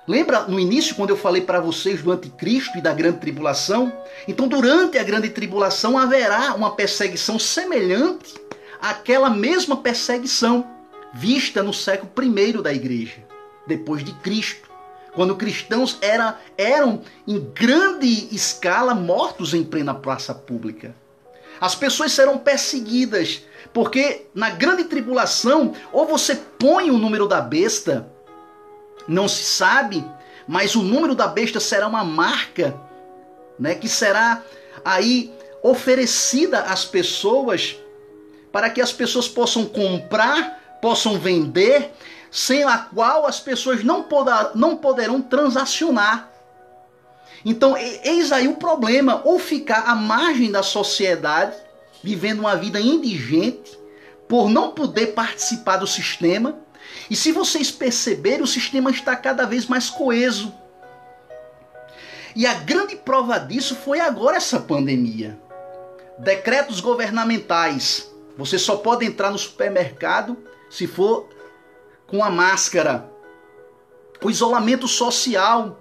Lembra no início, quando eu falei para vocês do anticristo e da grande tribulação? Então, durante a grande tribulação, haverá uma perseguição semelhante àquela mesma perseguição. vista no século I da igreja, depois de Cristo, quando cristãos eram em grande escala mortos em plena praça pública. As pessoas serão perseguidas, porque na grande tribulação, ou você põe o número da besta, não se sabe, mas o número da besta será uma marca, né, que será aí oferecida às pessoas, para que as pessoas possam comprar, possam vender, sem a qual as pessoas não poderão transacionar. Então, eis aí o problema, ou ficar à margem da sociedade, vivendo uma vida indigente, por não poder participar do sistema. E se vocês perceberem, o sistema está cada vez mais coeso. E a grande prova disso foi agora essa pandemia. Decretos governamentais. Você só pode entrar no supermercado se for com a máscara. O isolamento social,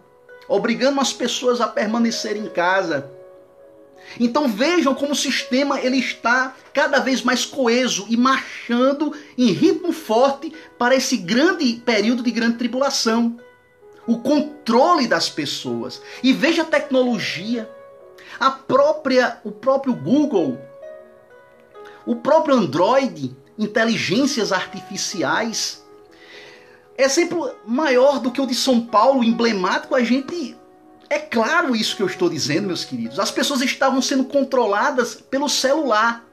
obrigando as pessoas a permanecer em casa. Então vejam como o sistema ele está cada vez mais coeso e marchando em ritmo forte para esse grande período de grande tribulação. O controle das pessoas. E veja a tecnologia. O próprio Google, o próprio Android, inteligências artificiais. Exemplo maior do que o de São Paulo, emblemático, a gente... É claro isso que eu estou dizendo, meus queridos. As pessoas estavam sendo controladas pelo celular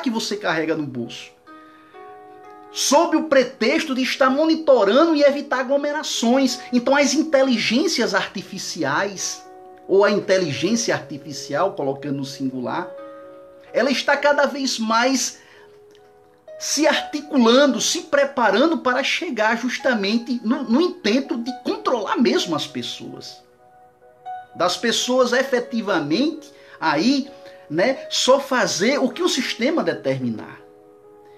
que você carrega no bolso, sob o pretexto de estar monitorando e evitar aglomerações. Então as inteligências artificiais, ou a inteligência artificial, colocando no singular, ela está cada vez mais se articulando, se preparando para chegar justamente no intento de controlar mesmo as pessoas. Das pessoas efetivamente aí, né, só fazer o que o sistema determinar.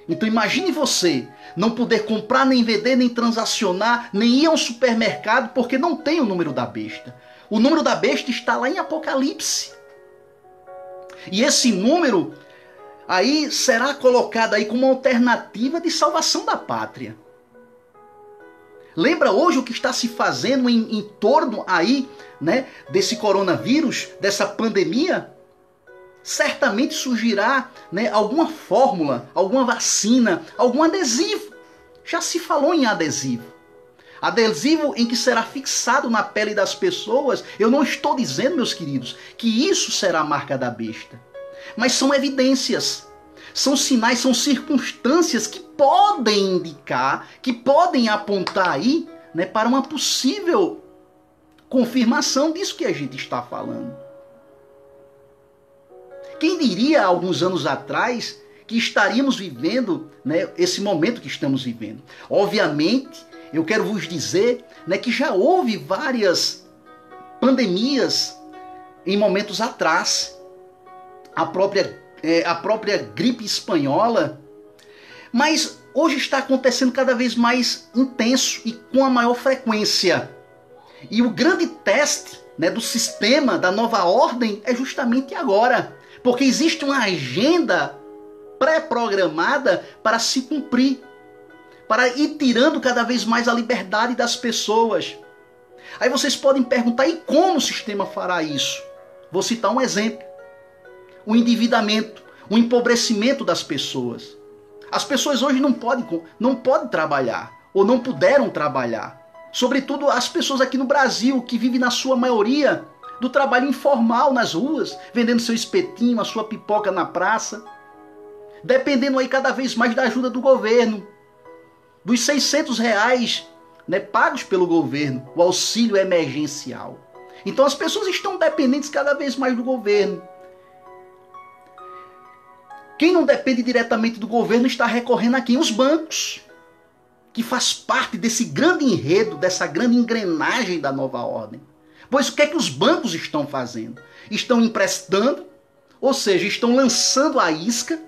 Então imagine você não poder comprar, nem vender, nem transacionar, nem ir a um supermercado porque não tem o número da besta. O número da besta está lá em Apocalipse. E esse número aí será colocado aí como uma alternativa de salvação da pátria. Lembra hoje o que está se fazendo em torno aí, né, desse coronavírus, dessa pandemia? Certamente surgirá, né, alguma fórmula, alguma vacina, algum adesivo. Já se falou em adesivo. Adesivo em que será fixado na pele das pessoas. Eu não estou dizendo, meus queridos, que isso será a marca da besta. Mas são evidências, são sinais, são circunstâncias que podem indicar, que podem apontar aí, né, para uma possível confirmação disso que a gente está falando. Quem diria há alguns anos atrás que estaríamos vivendo, né, esse momento que estamos vivendo? Obviamente, eu quero vos dizer, né, que já houve várias pandemias em momentos atrás. A própria gripe espanhola, mas hoje está acontecendo cada vez mais intenso e com a maior frequência. E o grande teste, né, do sistema, da nova ordem, é justamente agora, porque existe uma agenda pré-programada para se cumprir, para ir tirando cada vez mais a liberdade das pessoas. Aí vocês podem perguntar, e como o sistema fará isso? Vou citar um exemplo. O endividamento, o empobrecimento das pessoas. As pessoas hoje não podem trabalhar, ou não puderam trabalhar. Sobretudo as pessoas aqui no Brasil, que vivem na sua maioria do trabalho informal nas ruas, vendendo seu espetinho, a sua pipoca na praça, dependendo aí cada vez mais da ajuda do governo, dos R$600, né, pagos pelo governo, o auxílio emergencial. Então as pessoas estão dependentes cada vez mais do governo. Quem não depende diretamente do governo está recorrendo a quem? Os bancos, que faz parte desse grande enredo, dessa grande engrenagem da nova ordem. Pois o que é que os bancos estão fazendo? Estão emprestando, ou seja, estão lançando a isca,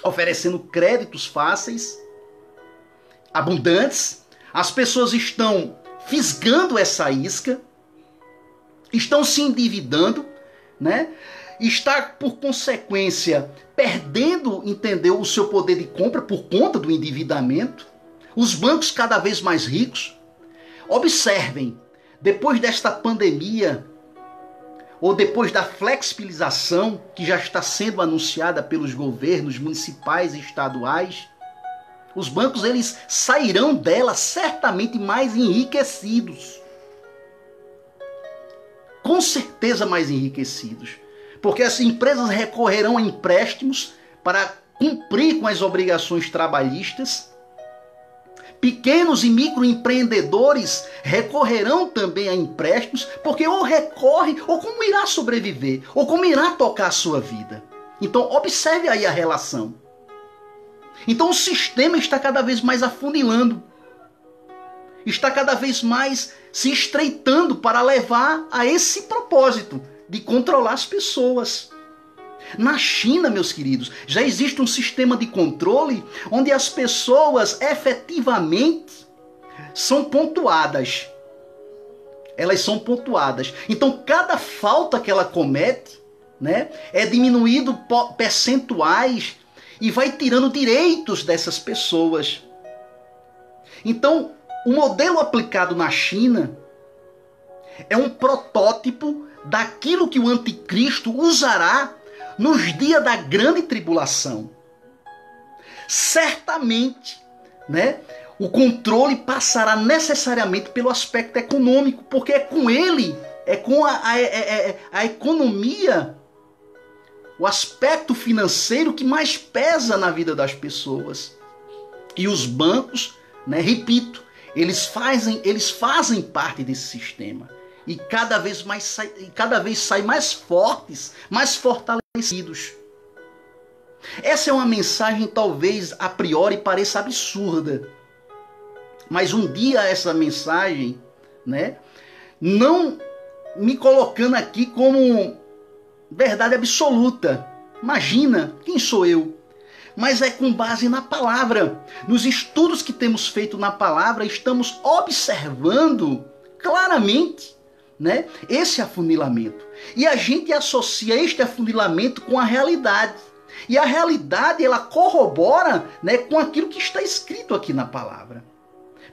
oferecendo créditos fáceis, abundantes. As pessoas estão fisgando essa isca, estão se endividando, né? está, por consequência, perdendo, entendeu, o seu poder de compra por conta do endividamento. Os bancos cada vez mais ricos. Observem, depois desta pandemia, ou depois da flexibilização que já está sendo anunciada pelos governos municipais e estaduais, os bancos eles sairão dela certamente mais enriquecidos. Com certeza mais enriquecidos. Porque as empresas recorrerão a empréstimos para cumprir com as obrigações trabalhistas. Pequenos e microempreendedores recorrerão também a empréstimos, porque ou recorre, ou como irá sobreviver, ou como irá tocar a sua vida. Então, observe aí a relação. Então, o sistema está cada vez mais afunilando. Está cada vez mais se estreitando para levar a esse propósito de controlar as pessoas. Na China, meus queridos, já existe um sistema de controle onde as pessoas efetivamente são pontuadas. Elas são pontuadas. Então, cada falta que ela comete, né, é diminuído percentuais e vai tirando direitos dessas pessoas. Então, o modelo aplicado na China é um protótipo daquilo que o anticristo usará nos dias da grande tribulação. Certamente, né, o controle passará necessariamente pelo aspecto econômico, porque é com ele, é com a economia, o aspecto financeiro que mais pesa na vida das pessoas. E os bancos, né, repito, eles fazem parte desse sistema. E cada vez saem mais fortes, mais fortalecidos. Essa é uma mensagem talvez a priori pareça absurda. Mas um dia essa mensagem, né, não me colocando aqui como verdade absoluta. Imagina, quem sou eu? Mas é com base na palavra. Nos estudos que temos feito na palavra, estamos observando claramente, né, esse afunilamento. E a gente associa este afunilamento com a realidade. E a realidade, ela corrobora, né, com aquilo que está escrito aqui na palavra.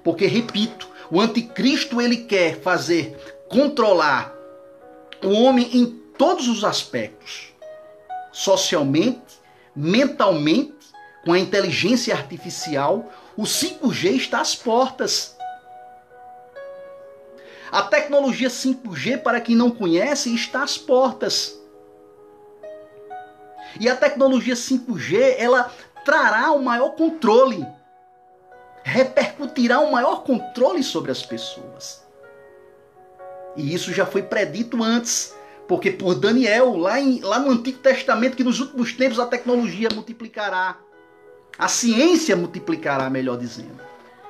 Porque, repito, o anticristo ele quer controlar o homem em todos os aspectos. Socialmente, mentalmente, com a inteligência artificial, o 5G está às portas. A tecnologia 5G, para quem não conhece, está às portas. E a tecnologia 5G, ela trará um maior controle, repercutirá um maior controle sobre as pessoas. E isso já foi predito antes, porque por Daniel, lá no Antigo Testamento, que nos últimos tempos a tecnologia multiplicará. A ciência multiplicará, melhor dizendo.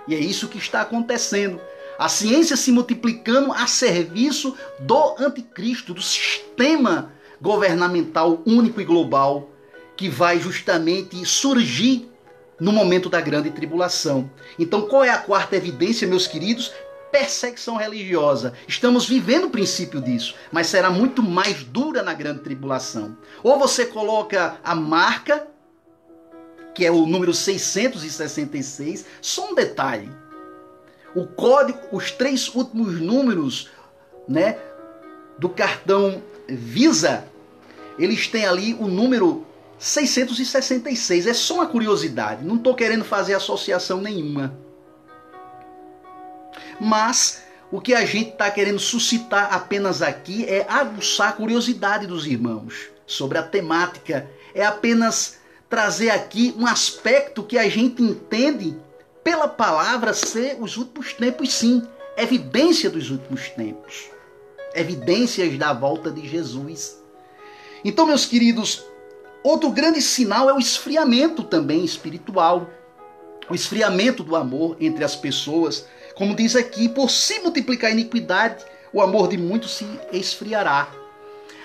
E é isso que está acontecendo. A ciência se multiplicando a serviço do anticristo, do sistema governamental único e global, que vai justamente surgir no momento da grande tribulação. Então, qual é a quarta evidência, meus queridos? Perseguição religiosa. Estamos vivendo o princípio disso, mas será muito mais dura na grande tribulação. Ou você coloca a marca, que é o número 666, só um detalhe. O código, os 3 últimos números, né, do cartão Visa, eles têm ali o número 666. É só uma curiosidade. Não estou querendo fazer associação nenhuma. Mas o que a gente está querendo suscitar apenas aqui é aguçar a curiosidade dos irmãos sobre a temática. É apenas trazer aqui um aspecto que a gente entende pela palavra ser os últimos tempos, sim. Evidência dos últimos tempos. Evidências da volta de Jesus. Então, meus queridos, outro grande sinal é o esfriamento também espiritual. O esfriamento do amor entre as pessoas. Como diz aqui, por se multiplicar a iniquidade, o amor de muitos se esfriará.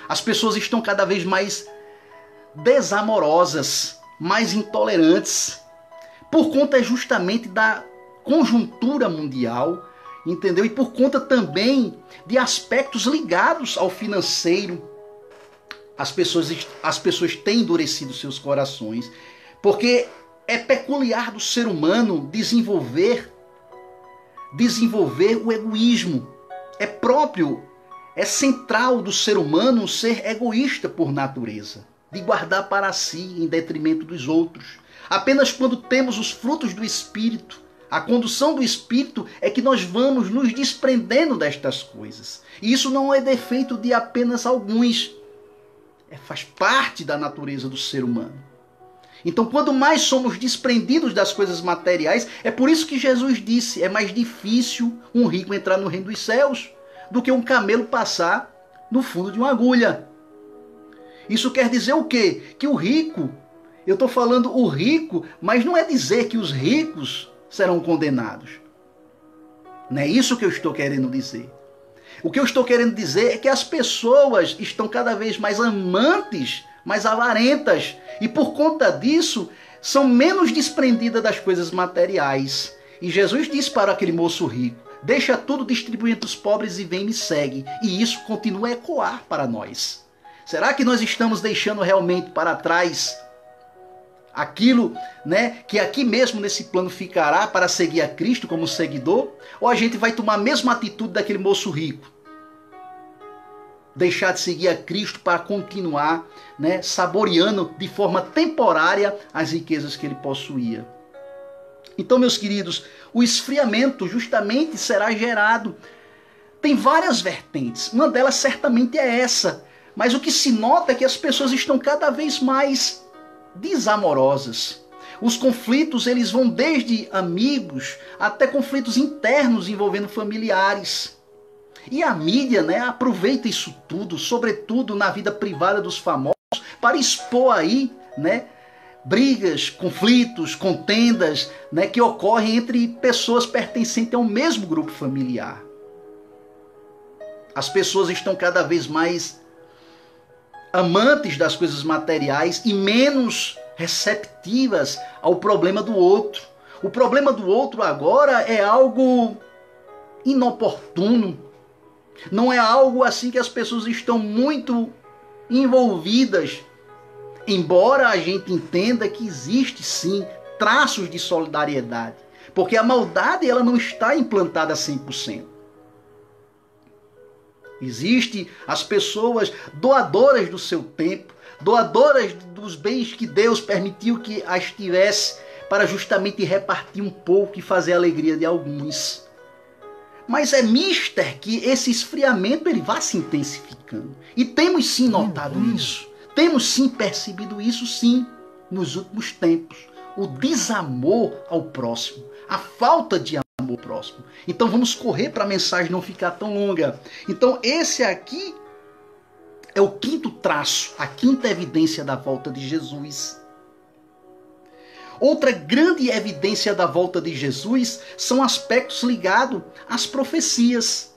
As pessoas estão cada vez mais desamorosas, mais intolerantes, por conta justamente da conjuntura mundial, entendeu? E por conta também de aspectos ligados ao financeiro. as pessoas têm endurecido seus corações, porque é peculiar do ser humano desenvolver o egoísmo. É central do ser humano ser egoísta por natureza, de guardar para si em detrimento dos outros. Apenas quando temos os frutos do Espírito, a condução do Espírito, é que nós vamos nos desprendendo destas coisas. E isso não é defeito de apenas alguns. Faz parte da natureza do ser humano. Então, quando mais somos desprendidos das coisas materiais, é por isso que Jesus disse, é mais difícil um rico entrar no reino dos céus do que um camelo passar no fundo de uma agulha. Isso quer dizer o quê? Que o rico, eu estou falando o rico, mas não é dizer que os ricos serão condenados. Não é isso que eu estou querendo dizer. O que eu estou querendo dizer é que as pessoas estão cada vez mais amantes, mais avarentas, e por conta disso são menos desprendidas das coisas materiais. E Jesus disse para aquele moço rico, deixa tudo, distribui entre os pobres e vem e me segue. E isso continua a ecoar para nós. Será que nós estamos deixando realmente para trás aquilo, que aqui mesmo nesse plano ficará para seguir a Cristo como seguidor? Ou a gente vai tomar a mesma atitude daquele moço rico? Deixar de seguir a Cristo para continuar saboreando de forma temporária as riquezas que ele possuía. Então, meus queridos, o esfriamento justamente será gerado. Tem várias vertentes, uma delas certamente é essa. Mas o que se nota é que as pessoas estão cada vez mais desamorosas. Os conflitos, eles vão desde amigos até conflitos internos envolvendo familiares. E a mídia, aproveita isso tudo, sobretudo na vida privada dos famosos, para expor aí, brigas, conflitos, contendas, que ocorrem entre pessoas pertencentes ao mesmo grupo familiar. As pessoas estão cada vez mais amantes das coisas materiais e menos receptivas ao problema do outro. O problema do outro agora é algo inoportuno. Não é algo assim que as pessoas estão muito envolvidas. Embora a gente entenda que existe sim traços de solidariedade. Porque a maldade ela não está implantada 100%. Existem as pessoas doadoras do seu tempo, doadoras dos bens que Deus permitiu que as tivesse para justamente repartir um pouco e fazer a alegria de alguns. Mas é mister que esse esfriamento ele vá se intensificando. E temos sim notado isso. Temos sim percebido isso sim nos últimos tempos. O desamor ao próximo. A falta de amor ao próximo. Então vamos correr para a mensagem não ficar tão longa. Então esse aqui é o quinto traço, a quinta evidência da volta de Jesus. Outra grande evidência da volta de Jesus são aspectos ligados às profecias.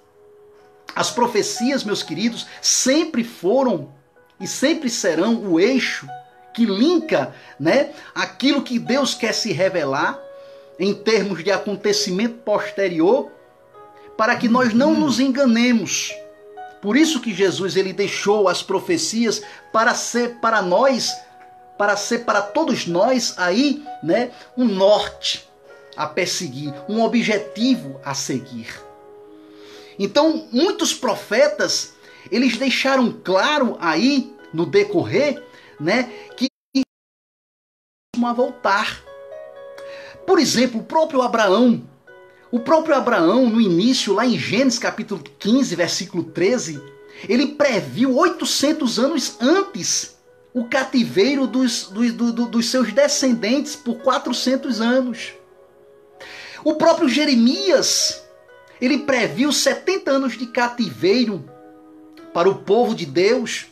As profecias, meus queridos, sempre foram e sempre serão o eixo que linka aquilo que Deus quer se revelar em termos de acontecimento posterior, para que nós não nos enganemos. Por isso que Jesus ele deixou as profecias para ser para nós, para todos nós aí, um norte a perseguir, um objetivo a seguir. Então, muitos profetas, eles deixaram claro aí no decorrer, que a voltar. Por exemplo, o próprio Abraão, no início, lá em Gênesis capítulo 15, versículo 13, ele previu 800 anos antes o cativeiro dos seus descendentes por 400 anos. O próprio Jeremias, ele previu 70 anos de cativeiro para o povo de Deus,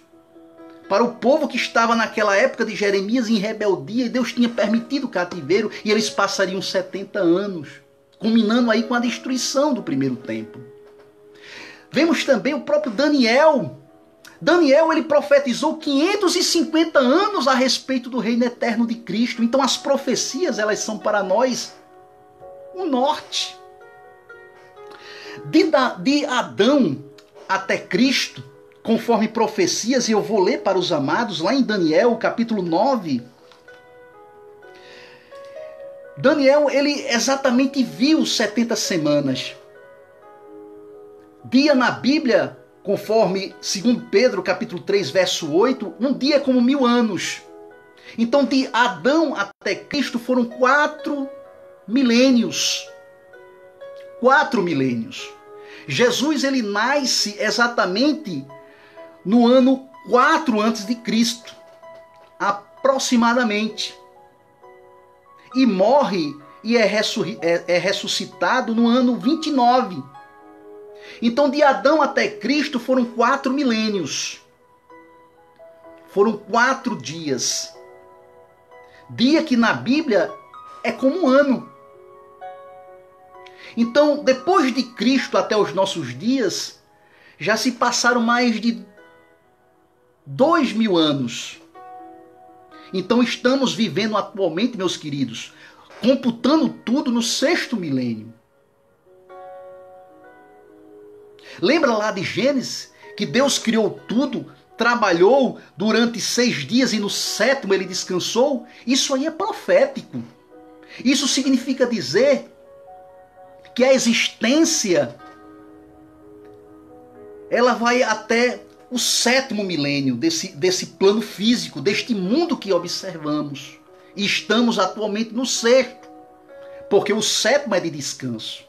para o povo que estava naquela época de Jeremias em rebeldia, e Deus tinha permitido o cativeiro, e eles passariam 70 anos, culminando aí com a destruição do primeiro templo. Vemos também o próprio Daniel. Daniel, ele profetizou 550 anos a respeito do reino eterno de Cristo. Então as profecias, elas são para nós o norte. De Adão até Cristo, conforme profecias, e eu vou ler para os amados, lá em Daniel, capítulo 9. Daniel, ele exatamente viu 70 semanas. Dia na Bíblia, conforme 2 Pedro, capítulo 3, verso 8, um dia é como 1000 anos. Então, de Adão até Cristo foram 4 milênios. 4 milênios. Jesus, ele nasce exatamente no ano 4 antes de Cristo, aproximadamente. E morre e é ressuscitado no ano 29. Então, de Adão até Cristo foram 4 milênios. Foram 4 dias. Dia que na Bíblia é como um ano. Então, depois de Cristo até os nossos dias, já se passaram mais de 2000 anos. Então, estamos vivendo atualmente, meus queridos, computando tudo no 6º milênio. Lembra lá de Gênesis, que Deus criou tudo, trabalhou durante 6 dias e no 7º ele descansou? Isso aí é profético. Isso significa dizer que a existência ela vai até o 7º milênio desse plano físico, deste mundo que observamos. E estamos atualmente no 6º, porque o 7º é de descanso.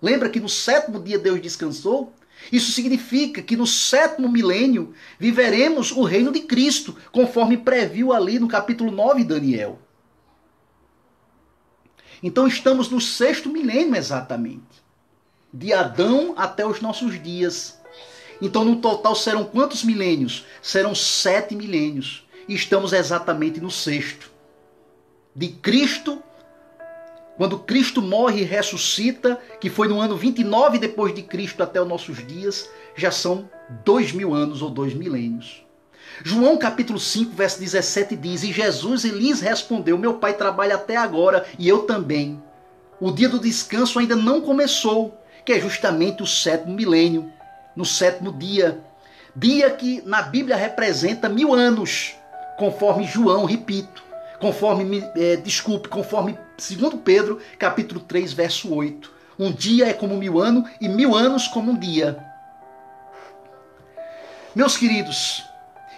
Lembra que no 7º dia Deus descansou? Isso significa que no 7º milênio viveremos o reino de Cristo, conforme previu ali no capítulo 9 de Daniel. Então estamos no 6º milênio exatamente. De Adão até os nossos dias. Então no total serão quantos milênios? Serão 7 milênios. E estamos exatamente no 6º. De Cristo, quando Cristo morre e ressuscita, que foi no ano 29 depois de Cristo até os nossos dias, já são 2000 anos ou 2 milênios. João capítulo 5, verso 17 diz: E Jesus lhes respondeu: Meu Pai trabalha até agora e eu também. O dia do descanso ainda não começou, que é justamente o 7º milênio, no 7º dia. Dia que na Bíblia representa 1000 anos, conforme João, repito. Conforme 2 Pedro, capítulo 3, verso 8. Um dia é como 1000 anos e 1000 anos como um dia. Meus queridos,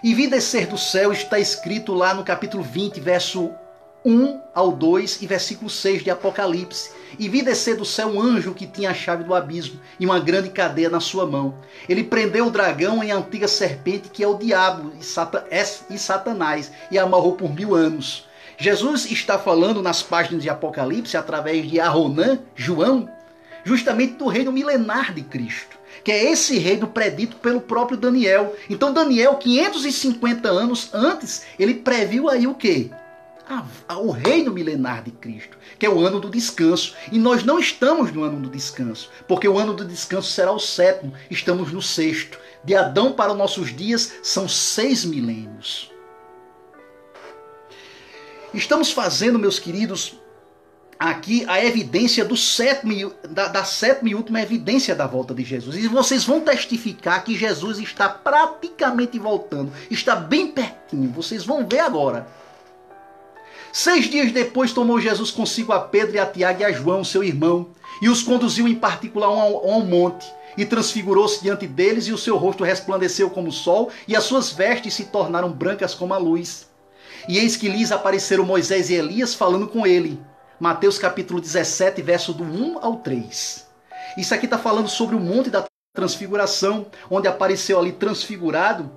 e vi descer do céu está escrito lá no capítulo 20, verso 1 ao 2 e versículo 6 de Apocalipse. E vi descer do céu um anjo que tinha a chave do abismo e uma grande cadeia na sua mão. Ele prendeu o dragão e a antiga serpente, que é o diabo e Satanás, e amarrou por 1000 anos. Jesus está falando nas páginas de Apocalipse, através de Arronã, João, justamente do reino milenar de Cristo, que é esse reino predito pelo próprio Daniel. Então Daniel, 550 anos antes, ele previu aí o quê? O reino milenar de Cristo, que é o ano do descanso. E nós não estamos no ano do descanso, porque o ano do descanso será o 7º, estamos no 6º. De Adão para os nossos dias são 6 milênios. Estamos fazendo, meus queridos, aqui a evidência do 7º, da 7ª e última evidência da volta de Jesus. E vocês vão testificar que Jesus está praticamente voltando, está bem pertinho, vocês vão ver agora. 6 dias depois tomou Jesus consigo a Pedro e a Tiago e a João, seu irmão, e os conduziu em particular a um monte, e transfigurou-se diante deles, e o seu rosto resplandeceu como o sol, e as suas vestes se tornaram brancas como a luz. E eis que lhes apareceram Moisés e Elias falando com ele. Mateus capítulo 17, verso do 1 ao 3. Isso aqui está falando sobre o monte da transfiguração, onde apareceu ali transfigurado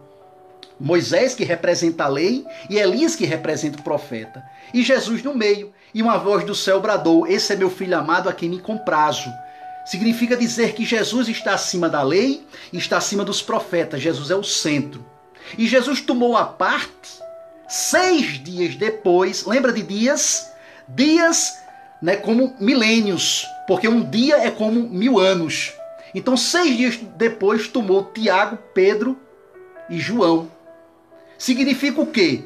Moisés, que representa a lei, e Elias, que representa o profeta. E Jesus no meio, e uma voz do céu bradou: Esse é meu filho amado, a quem me comprazo. Significa dizer que Jesus está acima da lei e está acima dos profetas. Jesus é o centro. E Jesus tomou a parte 6 dias depois. Lembra de dias? Dias, né, como milênios, porque um dia é como 1000 anos. Então 6 dias depois tomou Tiago, Pedro e João. Significa o quê,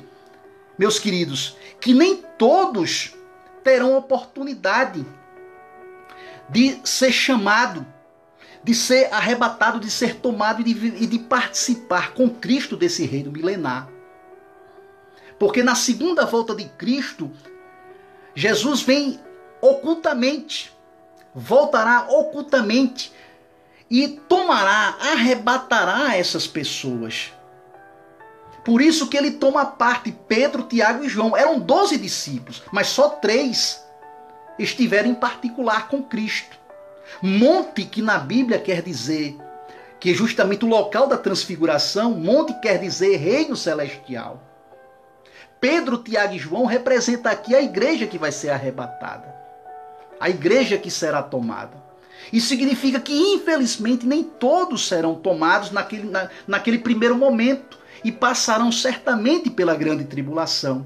meus queridos? Que nem todos terão oportunidade de ser chamado, de ser arrebatado, de ser tomado e de participar com Cristo desse reino milenar. Porque na segunda volta de Cristo, Jesus vem ocultamente, voltará ocultamente e tomará, arrebatará essas pessoas. Por isso que ele toma parte, Pedro, Tiago e João. Eram 12 discípulos, mas só 3 estiveram em particular com Cristo. Monte, que na Bíblia quer dizer, que é justamente o local da transfiguração, monte quer dizer reino celestial. Pedro, Tiago e João representam aqui a igreja que vai ser arrebatada. A igreja que será tomada. Isso significa que, infelizmente, nem todos serão tomados naquele primeiro momento e passarão certamente pela grande tribulação.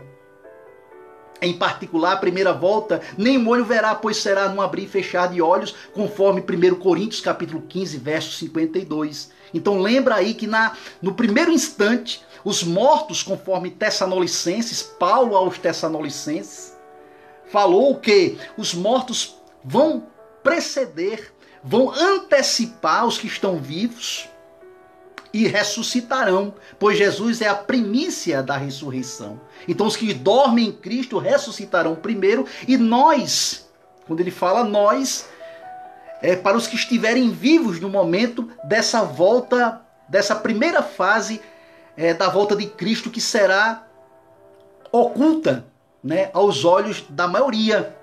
Em particular, a primeira volta, nem olho verá, pois será num abrir e fechar de olhos, conforme 1 Coríntios capítulo 15, verso 52. Então lembra aí que no primeiro instante, os mortos, conforme Tessalonicenses, Paulo aos Tessalonicenses, falou que os mortos vão preceder, vão antecipar os que estão vivos e ressuscitarão, pois Jesus é a primícia da ressurreição. Então os que dormem em Cristo ressuscitarão primeiro, e nós, quando ele fala nós, é para os que estiverem vivos no momento dessa volta, dessa primeira fase da volta de Cristo, que será oculta, né, aos olhos da maioria.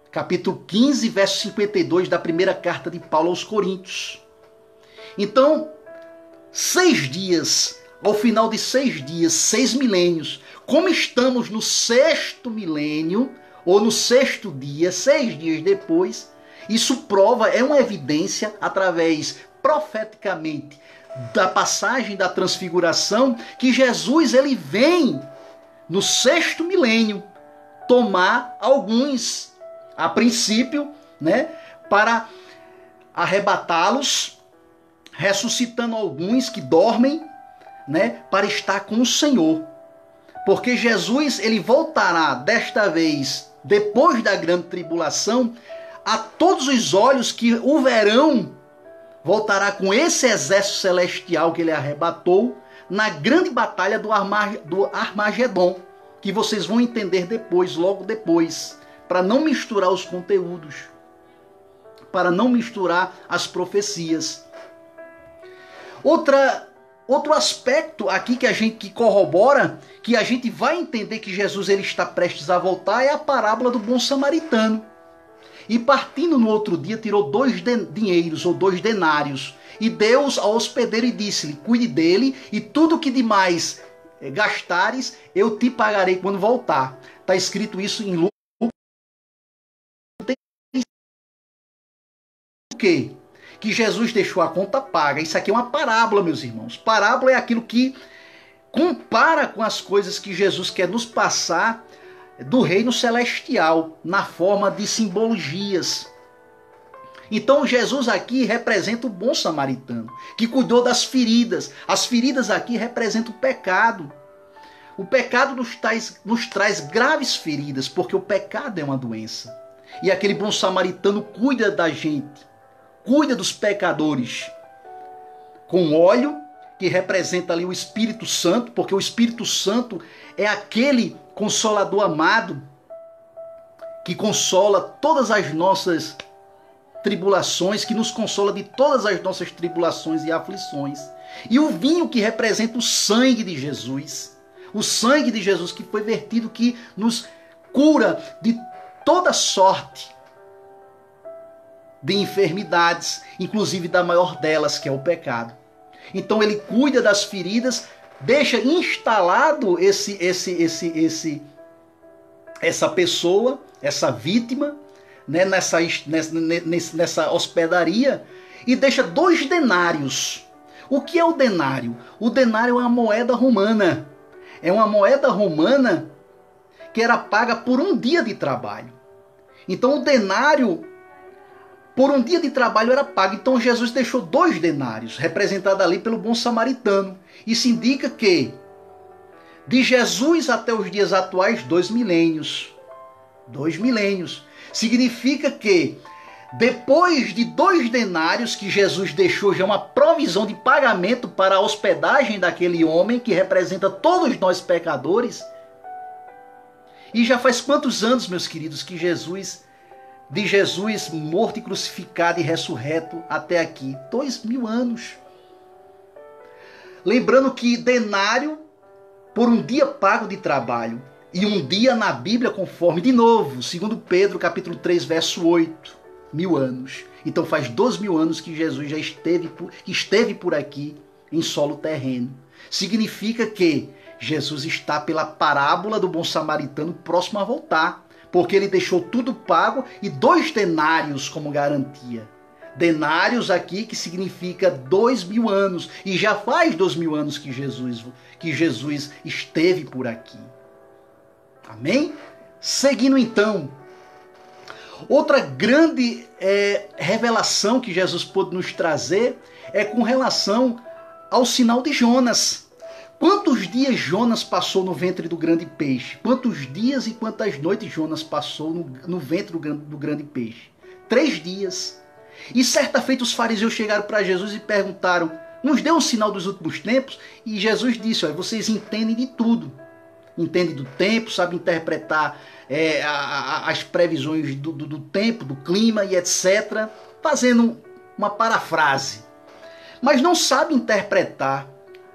Capítulo 15, verso 52 da primeira carta de Paulo aos Coríntios. Então, 6 dias, ao final de 6 dias, 6 milênios, como estamos no 6º milênio, ou no 6º dia, 6 dias depois, isso prova, é uma evidência, através, profeticamente, da passagem da transfiguração, que Jesus ele vem no 6º milênio tomar alguns, a princípio, né, para arrebatá-los, ressuscitando alguns que dormem, né, para estar com o Senhor. Porque Jesus ele voltará desta vez, depois da grande tribulação, a todos os olhos que o verão, voltará com esse exército celestial que ele arrebatou na grande batalha do Armagedon, que vocês vão entender depois, logo depois, para não misturar os conteúdos, para não misturar as profecias. Outro aspecto aqui que corrobora, que a gente vai entender que Jesus ele está prestes a voltar, é a parábola do bom samaritano. E partindo no outro dia, tirou 2 dinheiros ou 2 denários, e deu ao hospedeiro e disse-lhe: cuide dele, e tudo que demais gastares, eu te pagarei quando voltar. Está escrito isso em Lucas. O quê? Que Jesus deixou a conta paga. Isso aqui é uma parábola, meus irmãos. Parábola é aquilo que compara com as coisas que Jesus quer nos passar do reino celestial, na forma de simbologias. Então Jesus aqui representa o bom samaritano, que cuidou das feridas. As feridas aqui representam o pecado. O pecado nos traz graves feridas, porque o pecado é uma doença. E aquele bom samaritano cuida da gente, cuida dos pecadores, com óleo, que representa ali o Espírito Santo, porque o Espírito Santo é aquele Consolador amado, que consola todas as nossas tribulações, que nos consola de todas as nossas tribulações e aflições. E o vinho, que representa o sangue de Jesus. O sangue de Jesus que foi vertido, que nos cura de toda sorte de enfermidades, inclusive da maior delas, que é o pecado. Então ele cuida das feridas, deixa instalado essa pessoa, essa vítima, né, nessa hospedaria, e deixa 2 denários. O que é o denário? O denário é uma moeda romana. É uma moeda romana que era paga por um dia de trabalho. Então o denário, por um dia de trabalho, era pago. Então Jesus deixou 2 denários, representado ali pelo bom samaritano. Isso indica que, de Jesus até os dias atuais, 2 milênios. 2 milênios. Significa que, Depois de 2 denários que Jesus deixou já uma provisão de pagamento para a hospedagem daquele homem que representa todos nós pecadores. E já faz quantos anos, meus queridos, que de Jesus morto e crucificado e ressurreto até aqui? 2000 anos. Lembrando que denário por um dia pago de trabalho. E um dia na Bíblia conforme, de novo, 2 Pedro capítulo 3, verso 8. 1000 anos. Então faz 2000 anos que Jesus já esteve por aqui em solo terreno. Significa que Jesus está pela parábola do bom samaritano próximo a voltar. Porque ele deixou tudo pago e 2 denários como garantia. Denários aqui que significa 2000 anos. E já faz 2000 anos que Jesus esteve por aqui. Amém? Seguindo então. Outra grande revelação que Jesus pôde nos trazer é com relação ao sinal de Jonas. Quantos dias Jonas passou no ventre do grande peixe? Quantos dias e quantas noites Jonas passou no ventre do grande peixe? 3 dias. E certa feita os fariseus chegaram para Jesus e perguntaram: nos dê um sinal dos últimos tempos? E Jesus disse: olha, vocês entendem de tudo. Entendem do tempo, sabem interpretar as previsões do tempo, do clima e etc. Fazendo uma parafrase. Mas não sabem interpretar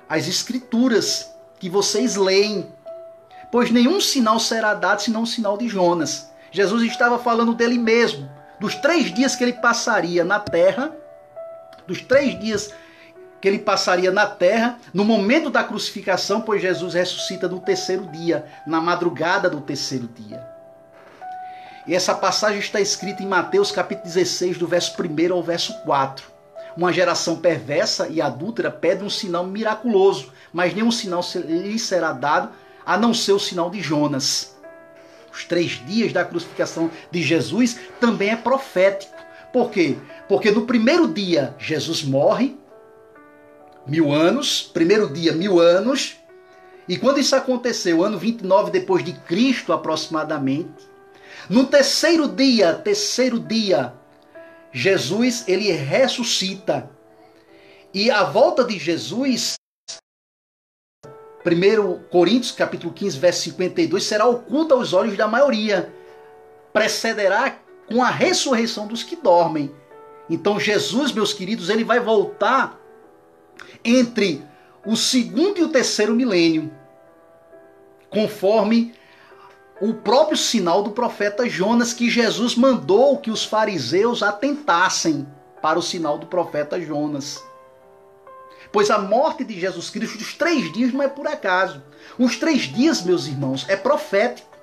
as escrituras que vocês leem. Pois nenhum sinal será dado senão o sinal de Jonas. Jesus estava falando dele mesmo. Dos 3 dias que ele passaria na terra. Dos 3 dias que ele passaria na terra, no momento da crucificação, pois Jesus ressuscita no 3º dia, na madrugada do 3º dia. E essa passagem está escrita em Mateus capítulo 16, do verso 1 ao verso 4. Uma geração perversa e adúltera pede um sinal miraculoso, mas nenhum sinal lhe será dado, a não ser o sinal de Jonas. Os 3 dias da crucificação de Jesus também é profético. Por quê? Porque no primeiro dia Jesus morre, 1000 anos, primeiro dia 1000 anos, e quando isso aconteceu, ano 29 depois de Cristo aproximadamente, no terceiro dia, Jesus ele ressuscita, e a volta de Jesus, 1 Coríntios capítulo 15, verso 52, será oculta aos olhos da maioria, precederá com a ressurreição dos que dormem. Então Jesus, meus queridos, ele vai voltar entre o 2º e o 3º milênio, conforme o próprio sinal do profeta Jonas, que Jesus mandou que os fariseus atentassem para o sinal do profeta Jonas. Pois a morte de Jesus Cristo dos 3 dias não é por acaso. Os 3 dias, meus irmãos, é profético.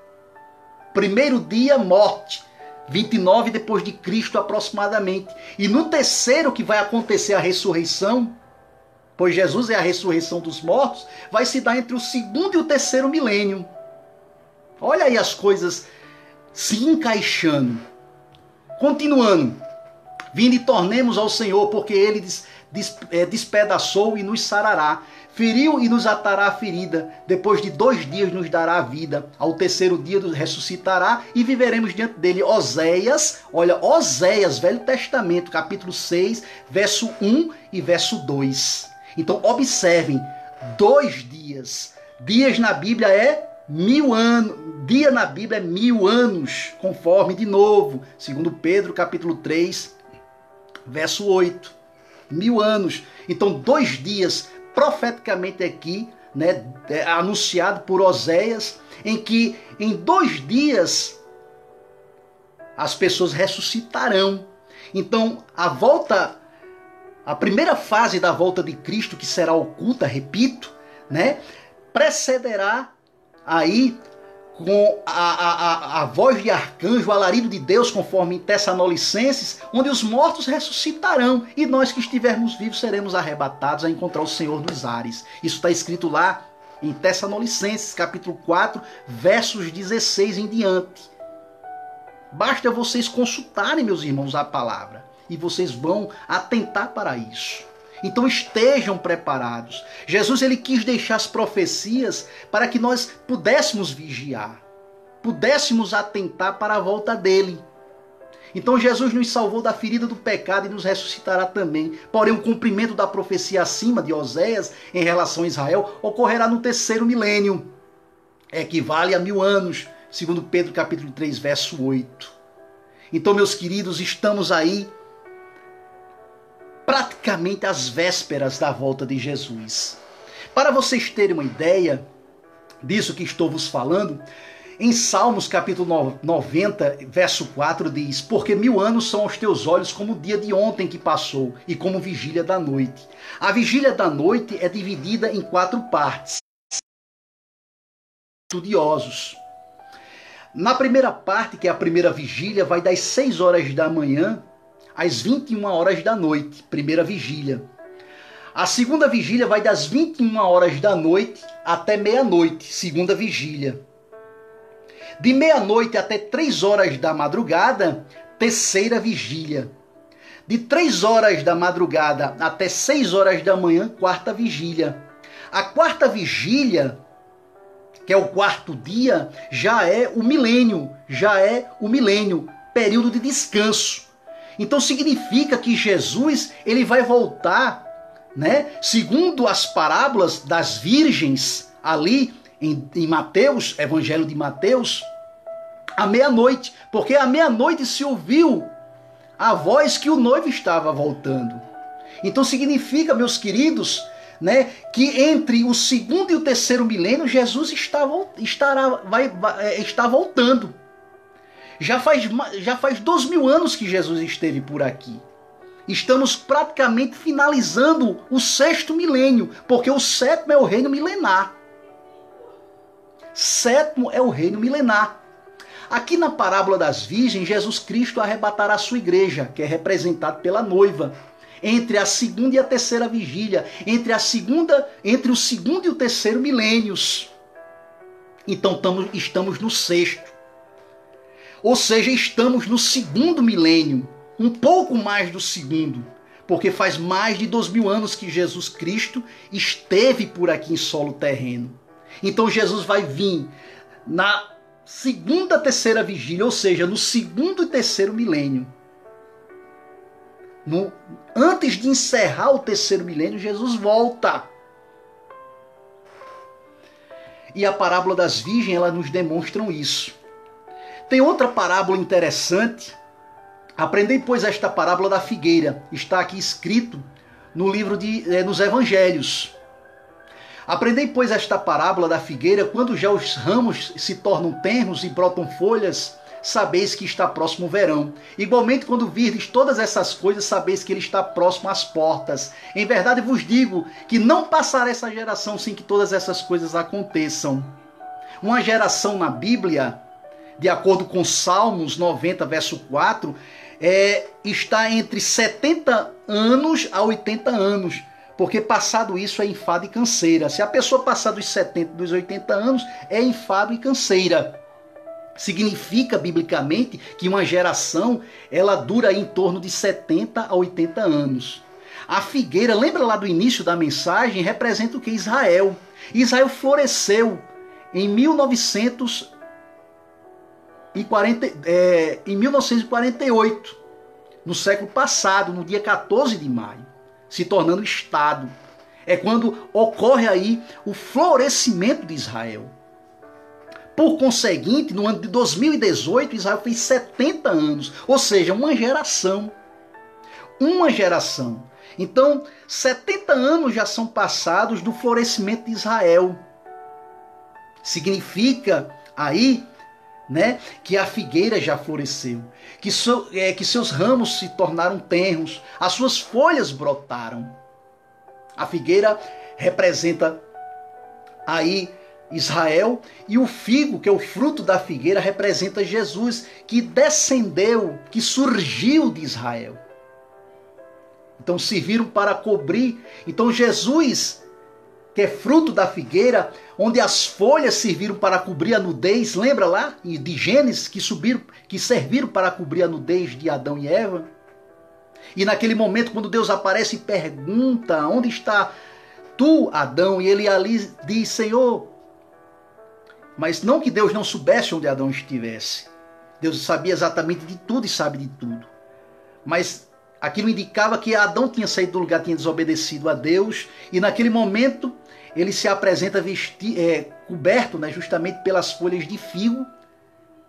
Primeiro dia, morte. 29 depois de Cristo aproximadamente. E no 3º que vai acontecer a ressurreição, pois Jesus é a ressurreição dos mortos, vai se dar entre o 2º e o 3º milênio. Olha aí as coisas se encaixando. Continuando. Vinde e tornemos ao Senhor, porque Ele despedaçou e nos sarará. Feriu e nos atará a ferida. Depois de 2 dias nos dará a vida. Ao 3º dia nos ressuscitará e viveremos diante dele. Oséias, olha, Oséias, Velho Testamento, capítulo 6, verso 1 e verso 2. Então observem, 2 dias. Dias na Bíblia é 1000 anos. Dia na Bíblia é 1000 anos. Conforme, de novo, 2 Pedro capítulo 3, verso 8. 1000 anos. Então 2 dias, profeticamente aqui, né, anunciado por Oséias, em que em 2 dias as pessoas ressuscitarão. Então a primeira fase da volta de Cristo, que será oculta, repito, né, precederá aí com a voz de arcanjo, o alarido de Deus, conforme em Tessalonicenses, onde os mortos ressuscitarão e nós que estivermos vivos seremos arrebatados a encontrar o Senhor nos ares. Isso está escrito lá em Tessalonicenses, capítulo 4, versos 16 em diante. Basta vocês consultarem, meus irmãos, a palavra, e vocês vão atentar para isso. Então estejam preparados. Jesus ele quis deixar as profecias para que nós pudéssemos vigiar, pudéssemos atentar para a volta dele. Então Jesus nos salvou da ferida do pecado e nos ressuscitará também. Porém, o cumprimento da profecia acima de Oséias em relação a Israel ocorrerá no 3º milênio. Equivale a 1000 anos, segundo Pedro capítulo 3, verso 8. Então, meus queridos, estamos aí praticamente às vésperas da volta de Jesus. Para vocês terem uma ideia disso que estou vos falando, em Salmos capítulo 90, verso 4 diz: porque 1000 anos são aos teus olhos como o dia de ontem que passou e como vigília da noite. A vigília da noite é dividida em 4 partes. Estudiosos. Na primeira parte, que é a primeira vigília, vai das 6 horas da manhã às 21 horas da noite, primeira vigília. A segunda vigília vai das 21 horas da noite até meia-noite, segunda vigília. De meia-noite até 3 horas da madrugada, terceira vigília. De 3 horas da madrugada até 6 horas da manhã, quarta vigília. A quarta vigília, que é o 4º dia, já é o milênio, período de descanso. Então significa que Jesus, ele vai voltar, segundo as parábolas das virgens ali em Mateus, Evangelho de Mateus, à meia-noite, porque à meia-noite se ouviu a voz que o noivo estava voltando. Então significa, meus queridos, que entre o 2º e o 3º milênio Jesus está voltando. Já faz 2000 anos que Jesus esteve por aqui. Estamos praticamente finalizando o 6º milênio, porque o 7º é o reino milenar. 7º é o reino milenar. Aqui na parábola das virgens, Jesus Cristo arrebatará a sua igreja, que é representada pela noiva, entre a 2ª e a 3ª vigília, entre o 2º e o 3º milênios. Então estamos no 6º. Ou seja, estamos no 2º milênio, um pouco mais do 2º, porque faz mais de 2000 anos que Jesus Cristo esteve por aqui em solo terreno. Então Jesus vai vir na 2ª, 3ª vigília, ou seja, no 2º e 3º milênio. Antes de encerrar o 3º milênio, Jesus volta. E a parábola das virgens, elas nos demonstram isso. Tem outra parábola interessante. Aprendei, pois, esta parábola da figueira. Está aqui escrito no livro nos Evangelhos. Aprendei, pois, esta parábola da figueira: quando já os ramos se tornam tenros e brotam folhas, sabeis que está próximo o verão. Igualmente, quando virdes todas essas coisas, sabeis que ele está próximo às portas. Em verdade vos digo que não passará essa geração sem que todas essas coisas aconteçam. Uma geração na Bíblia, de acordo com Salmos 90, verso 4, está entre 70 anos a 80 anos. Porque passado isso é enfado e canseira. Se a pessoa passar dos 70, dos 80 anos, é enfado e canseira. Significa, biblicamente, que uma geração, ela dura em torno de 70 a 80 anos. A figueira, lembra lá do início da mensagem, representa o que? Israel. Israel floresceu em 1948, no século passado, no dia 14 de maio. Se tornando Estado. É quando ocorre aí o florescimento de Israel. Por conseguinte, no ano de 2018, Israel fez 70 anos. Ou seja, uma geração. Uma geração. Então, 70 anos já são passados do florescimento de Israel. Significa aí, que a figueira já floresceu, que seus ramos se tornaram tenros, as suas folhas brotaram. A figueira representa aí Israel, e o figo, que é o fruto da figueira, representa Jesus, que descendeu, que surgiu de Israel. Então serviram para cobrir. Então Jesus, que é fruto da figueira, onde as folhas serviram para cobrir a nudez, lembra lá de Gênesis, que serviram para cobrir a nudez de Adão e Eva? E naquele momento, quando Deus aparece e pergunta: onde está tu, Adão? E ele ali diz: Senhor. Mas não que Deus não soubesse onde Adão estivesse. Deus sabia exatamente de tudo e sabe de tudo. Mas aquilo indicava que Adão tinha saído do lugar, tinha desobedecido a Deus. E naquele momento ele se apresenta coberto, né, justamente pelas folhas de figo,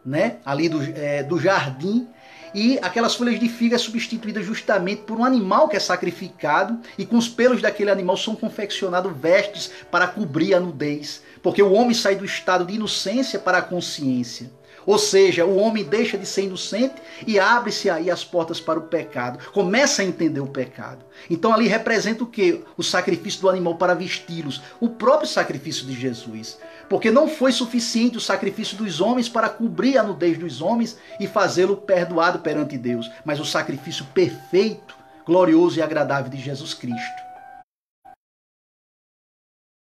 né, ali do jardim. E aquelas folhas de figo é substituída justamente por um animal que é sacrificado, e com os pelos daquele animal são confeccionados vestes para cobrir a nudez, porque o homem sai do estado de inocência para a consciência. Ou seja, o homem deixa de ser inocente e abre-se aí as portas para o pecado. Começa a entender o pecado. Então ali representa o quê? O sacrifício do animal para vesti-los. O próprio sacrifício de Jesus. Porque não foi suficiente o sacrifício dos homens para cobrir a nudez dos homens e fazê-lo perdoado perante Deus. Mas o sacrifício perfeito, glorioso e agradável de Jesus Cristo.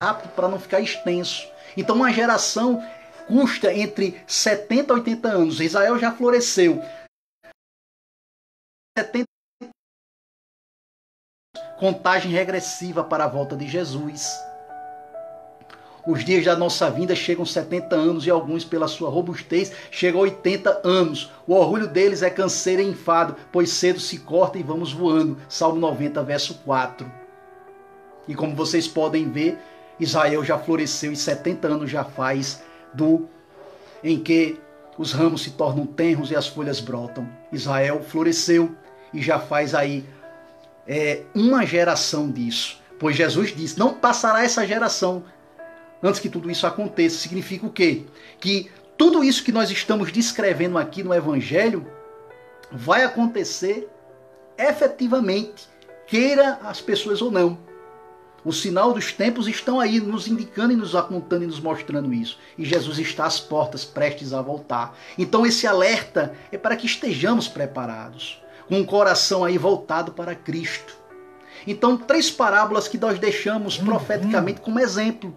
Rápido para não ficar extenso. Então uma geração custa entre 70 e 80 anos. Israel já floresceu. 70 contagem regressiva para a volta de Jesus. Os dias da nossa vida chegam a 70 anos e alguns, pela sua robustez, chegam a 80 anos. O orgulho deles é canseiro e enfado, pois cedo se corta e vamos voando. Salmo 90, verso 4. E como vocês podem ver, Israel já floresceu e 70 anos já faz em que os ramos se tornam tenros e as folhas brotam. Israel floresceu e já faz aí uma geração disso. Pois Jesus disse, não passará essa geração antes que tudo isso aconteça. Significa o quê? Que tudo isso que nós estamos descrevendo aqui no Evangelho vai acontecer efetivamente, queira as pessoas ou não. O sinal dos tempos estão aí nos indicando e nos apontando e nos mostrando isso. E Jesus está às portas, prestes a voltar. Então esse alerta é para que estejamos preparados, com o coração aí voltado para Cristo. Então 3 parábolas que nós deixamos profeticamente como exemplo.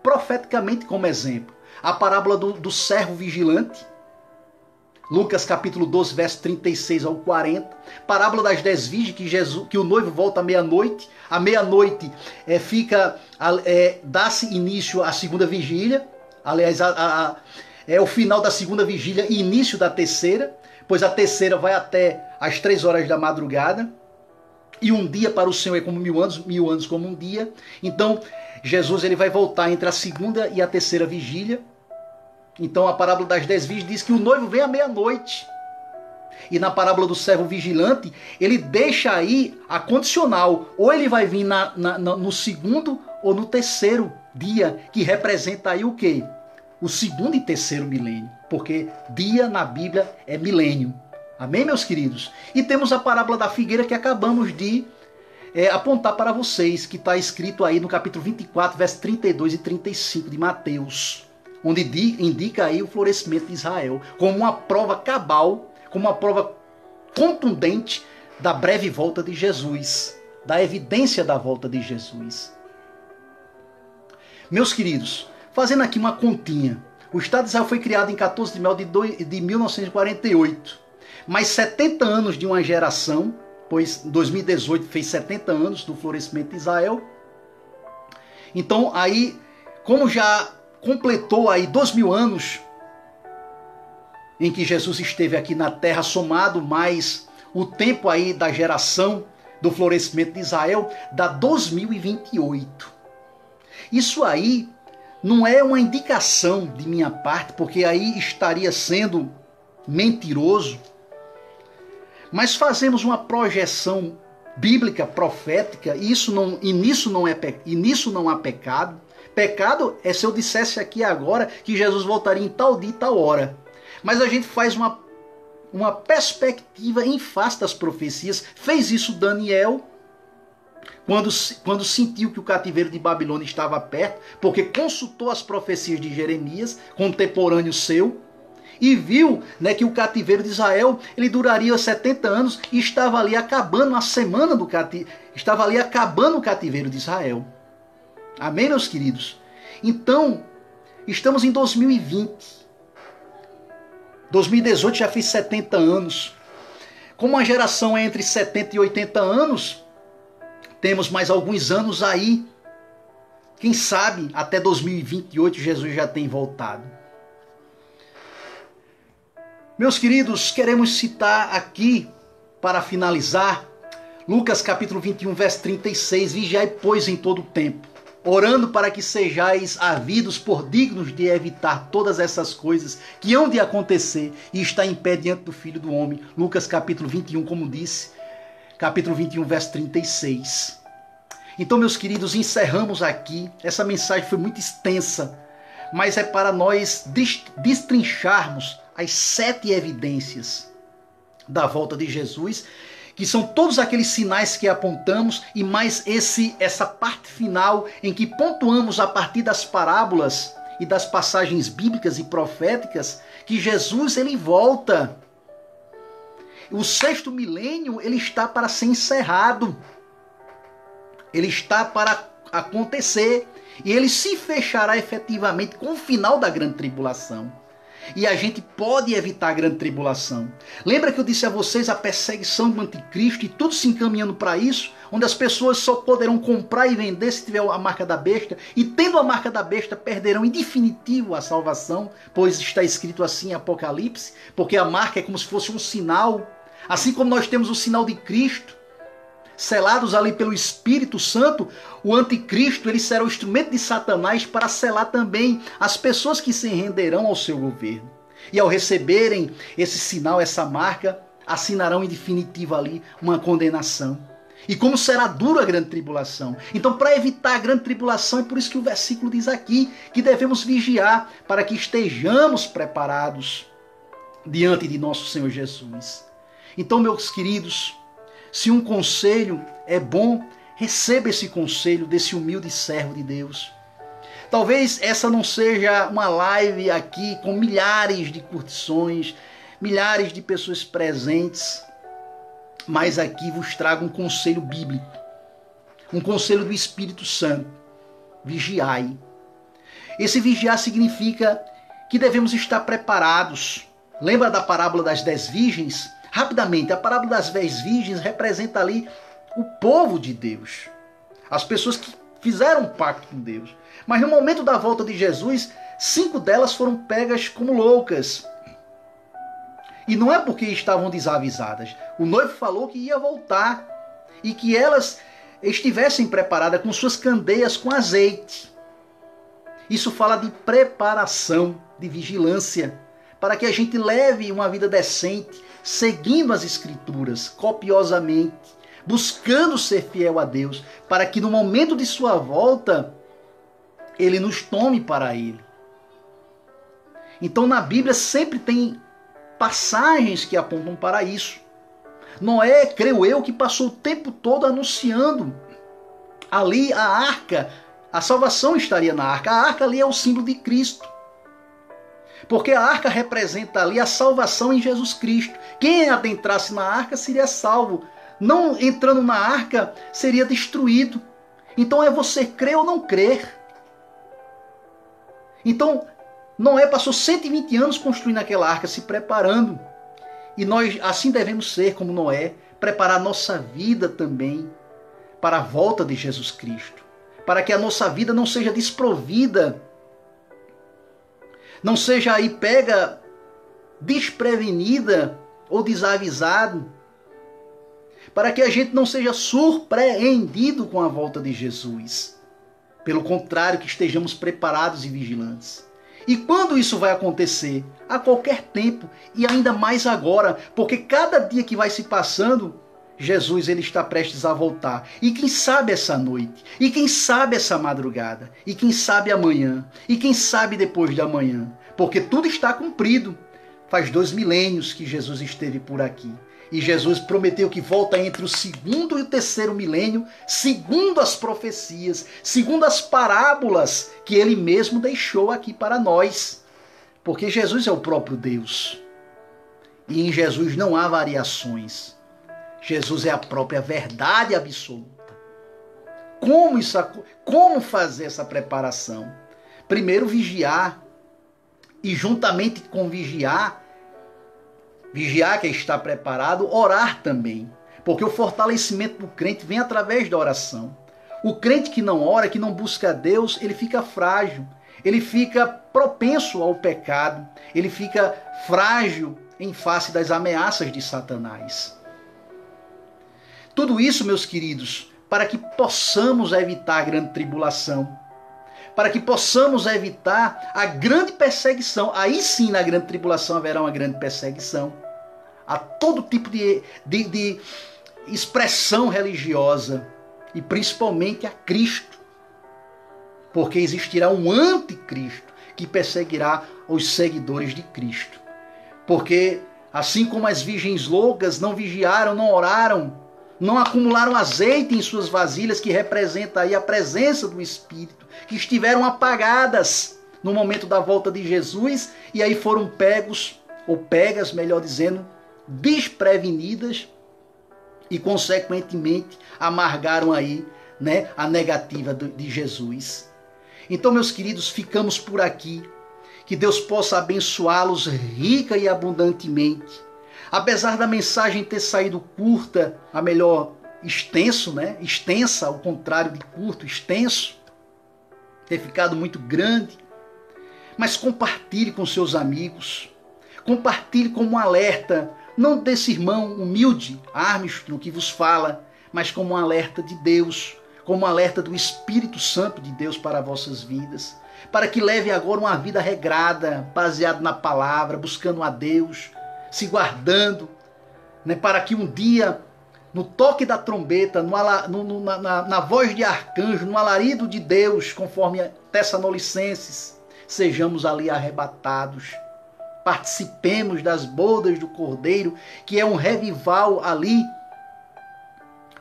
Profeticamente como exemplo. A parábola do servo vigilante, Lucas capítulo 12, verso 36 ao 40. Parábola das 10 virgens, que o noivo volta à meia-noite. À meia-noite dá-se início à segunda vigília. Aliás, é o final da segunda vigília e início da terceira, pois a terceira vai até às 3 horas da madrugada. E um dia para o Senhor é como 1000 anos como um dia. Então, Jesus ele vai voltar entre a segunda e a terceira vigília. Então a parábola das 10 virgens diz que o noivo vem à meia-noite. E na parábola do servo vigilante, ele deixa aí a condicional. Ou ele vai vir no segundo ou no terceiro dia, que representa aí o quê? O segundo e terceiro milênio. Porque dia na Bíblia é milênio. Amém, meus queridos? E temos a parábola da figueira que acabamos de apontar para vocês, que está escrito aí no capítulo 24, versos 32 e 35 de Mateus. Onde indica aí o florescimento de Israel como uma prova cabal, como uma prova contundente da breve volta de Jesus, da evidência da volta de Jesus. Meus queridos, fazendo aqui uma continha, o Estado de Israel foi criado em 14 de maio de 1948, mais 70 anos de uma geração, pois 2018 fez 70 anos do florescimento de Israel. Então aí, como já completou aí 2000 anos em que Jesus esteve aqui na terra, somado mais o tempo aí da geração do florescimento de Israel, dá 2028. Isso aí não é uma indicação de minha parte, porque aí estaria sendo mentiroso, mas fazemos uma projeção bíblica, profética, e nisso não há pecado. Pecado é se eu dissesse aqui agora que Jesus voltaria em tal dia e tal hora. Mas a gente faz uma perspectiva em face das profecias. Fez isso Daniel, quando sentiu que o cativeiro de Babilônia estava perto, porque consultou as profecias de Jeremias, contemporâneo seu, e viu, né, que o cativeiro de Israel ele duraria 70 anos e estava ali acabando a semana do cativeiro, estava ali acabando o cativeiro de Israel. Amém, meus queridos? Então, estamos em 2020. 2018 já fez 70 anos. Como a geração é entre 70 e 80 anos, temos mais alguns anos aí. Quem sabe até 2028 Jesus já tem voltado. Meus queridos, queremos citar aqui, para finalizar, Lucas capítulo 21, verso 36, vigiai, pois, em todo o tempo, orando para que sejais havidos por dignos de evitar todas essas coisas que hão de acontecer e está em pé diante do Filho do Homem. Lucas capítulo 21, como disse, capítulo 21, verso 36. Então, meus queridos, encerramos aqui. Essa mensagem foi muito extensa, mas é para nós destrincharmos as 7 evidências da volta de Jesus, que são todos aqueles sinais que apontamos, e mais essa parte final em que pontuamos a partir das parábolas e das passagens bíblicas e proféticas que Jesus ele volta. O 6º milênio ele está para ser encerrado. Ele está para acontecer e ele se fechará efetivamente com o final da grande tribulação. E a gente pode evitar a grande tribulação. Lembra que eu disse a vocês a perseguição do anticristo e tudo se encaminhando para isso, onde as pessoas só poderão comprar e vender se tiver a marca da besta, e tendo a marca da besta perderão em definitivo a salvação, pois está escrito assim em Apocalipse, porque a marca é como se fosse um sinal, assim como nós temos o sinal de Cristo, selados ali pelo Espírito Santo. O anticristo ele será o instrumento de Satanás para selar também as pessoas que se renderão ao seu governo. E ao receberem esse sinal, essa marca, assinarão em definitivo ali uma condenação. E como será dura a grande tribulação. Então, para evitar a grande tribulação, é por isso que o versículo diz aqui que devemos vigiar para que estejamos preparados diante de nosso Senhor Jesus. Então, meus queridos, se um conselho é bom, receba esse conselho desse humilde servo de Deus. Talvez essa não seja uma live aqui com milhares de curtições, milhares de pessoas presentes, mas aqui vos trago um conselho bíblico, um conselho do Espírito Santo. Vigiai. Esse vigiar significa que devemos estar preparados. Lembra da parábola das 10 virgens? Rapidamente, a parábola das 10 virgens representa ali o povo de Deus. As pessoas que fizeram pacto com Deus. Mas no momento da volta de Jesus, 5 delas foram pegas como loucas. E não é porque estavam desavisadas. O noivo falou que ia voltar e que elas estivessem preparadas com suas candeias com azeite. Isso fala de preparação, de vigilância, para que a gente leve uma vida decente, seguindo as Escrituras copiosamente, buscando ser fiel a Deus, para que no momento de sua volta, Ele nos tome para Ele. Então na Bíblia sempre tem passagens que apontam para isso. Noé, creio eu, que passou o tempo todo anunciando ali a arca, a salvação estaria na arca. A arca ali é o símbolo de Cristo. Porque a arca representa ali a salvação em Jesus Cristo. Quem adentrasse na arca seria salvo. Não entrando na arca seria destruído. Então é você crer ou não crer. Então Noé passou 120 anos construindo aquela arca, se preparando. E nós assim devemos ser como Noé, preparar nossa vida também para a volta de Jesus Cristo. Para que a nossa vida não seja desprovida, não seja aí pega desprevenida ou desavisado, para que a gente não seja surpreendido com a volta de Jesus. Pelo contrário, que estejamos preparados e vigilantes. E quando isso vai acontecer? A qualquer tempo, e ainda mais agora, porque cada dia que vai se passando, Jesus ele está prestes a voltar. E quem sabe essa noite, e quem sabe essa madrugada, e quem sabe amanhã, e quem sabe depois de amanhã, porque tudo está cumprido. Faz 2 milênios que Jesus esteve por aqui. E Jesus prometeu que volta entre o 2º e o 3º milênio, segundo as profecias, segundo as parábolas que ele mesmo deixou aqui para nós. Porque Jesus é o próprio Deus. E em Jesus não há variações. Jesus é a própria verdade absoluta. Como fazer essa preparação? Primeiro, vigiar. E juntamente com vigiar que está preparado, orar também. Porque o fortalecimento do crente vem através da oração. O crente que não ora, que não busca a Deus, ele fica frágil. Ele fica propenso ao pecado. Ele fica frágil. em face das ameaças de Satanás. Tudo isso, meus queridos, para que possamos evitar a grande tribulação, para que possamos evitar a grande perseguição. Aí sim, na grande tribulação haverá uma grande perseguição a todo tipo de expressão religiosa, e principalmente a Cristo, porque existirá um anticristo que perseguirá os seguidores de Cristo. Porque assim como as virgens loucas não vigiaram, não oraram, não acumularam azeite em suas vasilhas, que representa aí a presença do Espírito, que estiveram apagadas no momento da volta de Jesus, e aí foram pegos, ou pegas, melhor dizendo, desprevenidas, e consequentemente amargaram aí, né, a negativa de Jesus. Então, meus queridos, ficamos por aqui. Que Deus possa abençoá-los rica e abundantemente. Apesar da mensagem ter saído curta, a melhor extenso, né? Extensa, ao contrário de curto, extenso, ter ficado muito grande. Mas compartilhe com seus amigos. Compartilhe como um alerta, não desse irmão humilde, Armstrong, que vos fala, mas como um alerta de Deus, como um alerta do Espírito Santo de Deus para vossas vidas, para que leve agora uma vida regrada, baseada na palavra, buscando a Deus, se guardando, né, para que um dia, no toque da trombeta, na voz de arcanjo, no alarido de Deus, conforme Tessalonicenses, sejamos ali arrebatados. Participemos das bodas do Cordeiro, que é um revival ali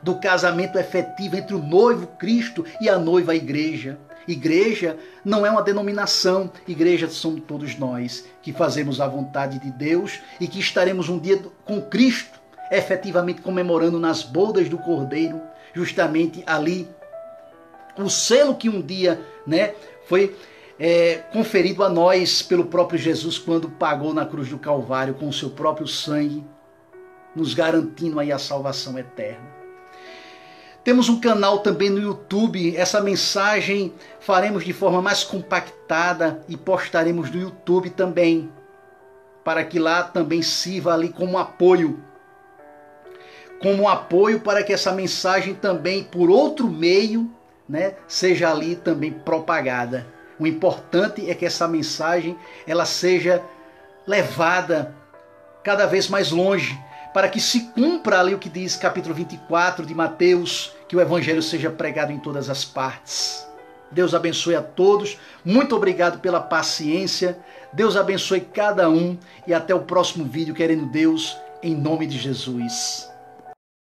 do casamento efetivo entre o noivo Cristo e a noiva Igreja. Igreja não é uma denominação, igreja somos todos nós que fazemos a vontade de Deus e que estaremos um dia com Cristo, efetivamente comemorando nas bodas do Cordeiro, justamente ali, o selo que um dia, né, foi conferido a nós pelo próprio Jesus quando pagou na cruz do Calvário com o seu próprio sangue, nos garantindo aí a salvação eterna. Temos um canal também no YouTube. Essa mensagem faremos de forma mais compactada e postaremos no YouTube também, para que lá também sirva ali como apoio para que essa mensagem também, por outro meio, né, seja ali também propagada. O importante é que essa mensagem ela seja levada cada vez mais longe, para que se cumpra ali o que diz capítulo 24 de Mateus, que o evangelho seja pregado em todas as partes. Deus abençoe a todos, muito obrigado pela paciência, Deus abençoe cada um e até o próximo vídeo, querendo Deus, em nome de Jesus.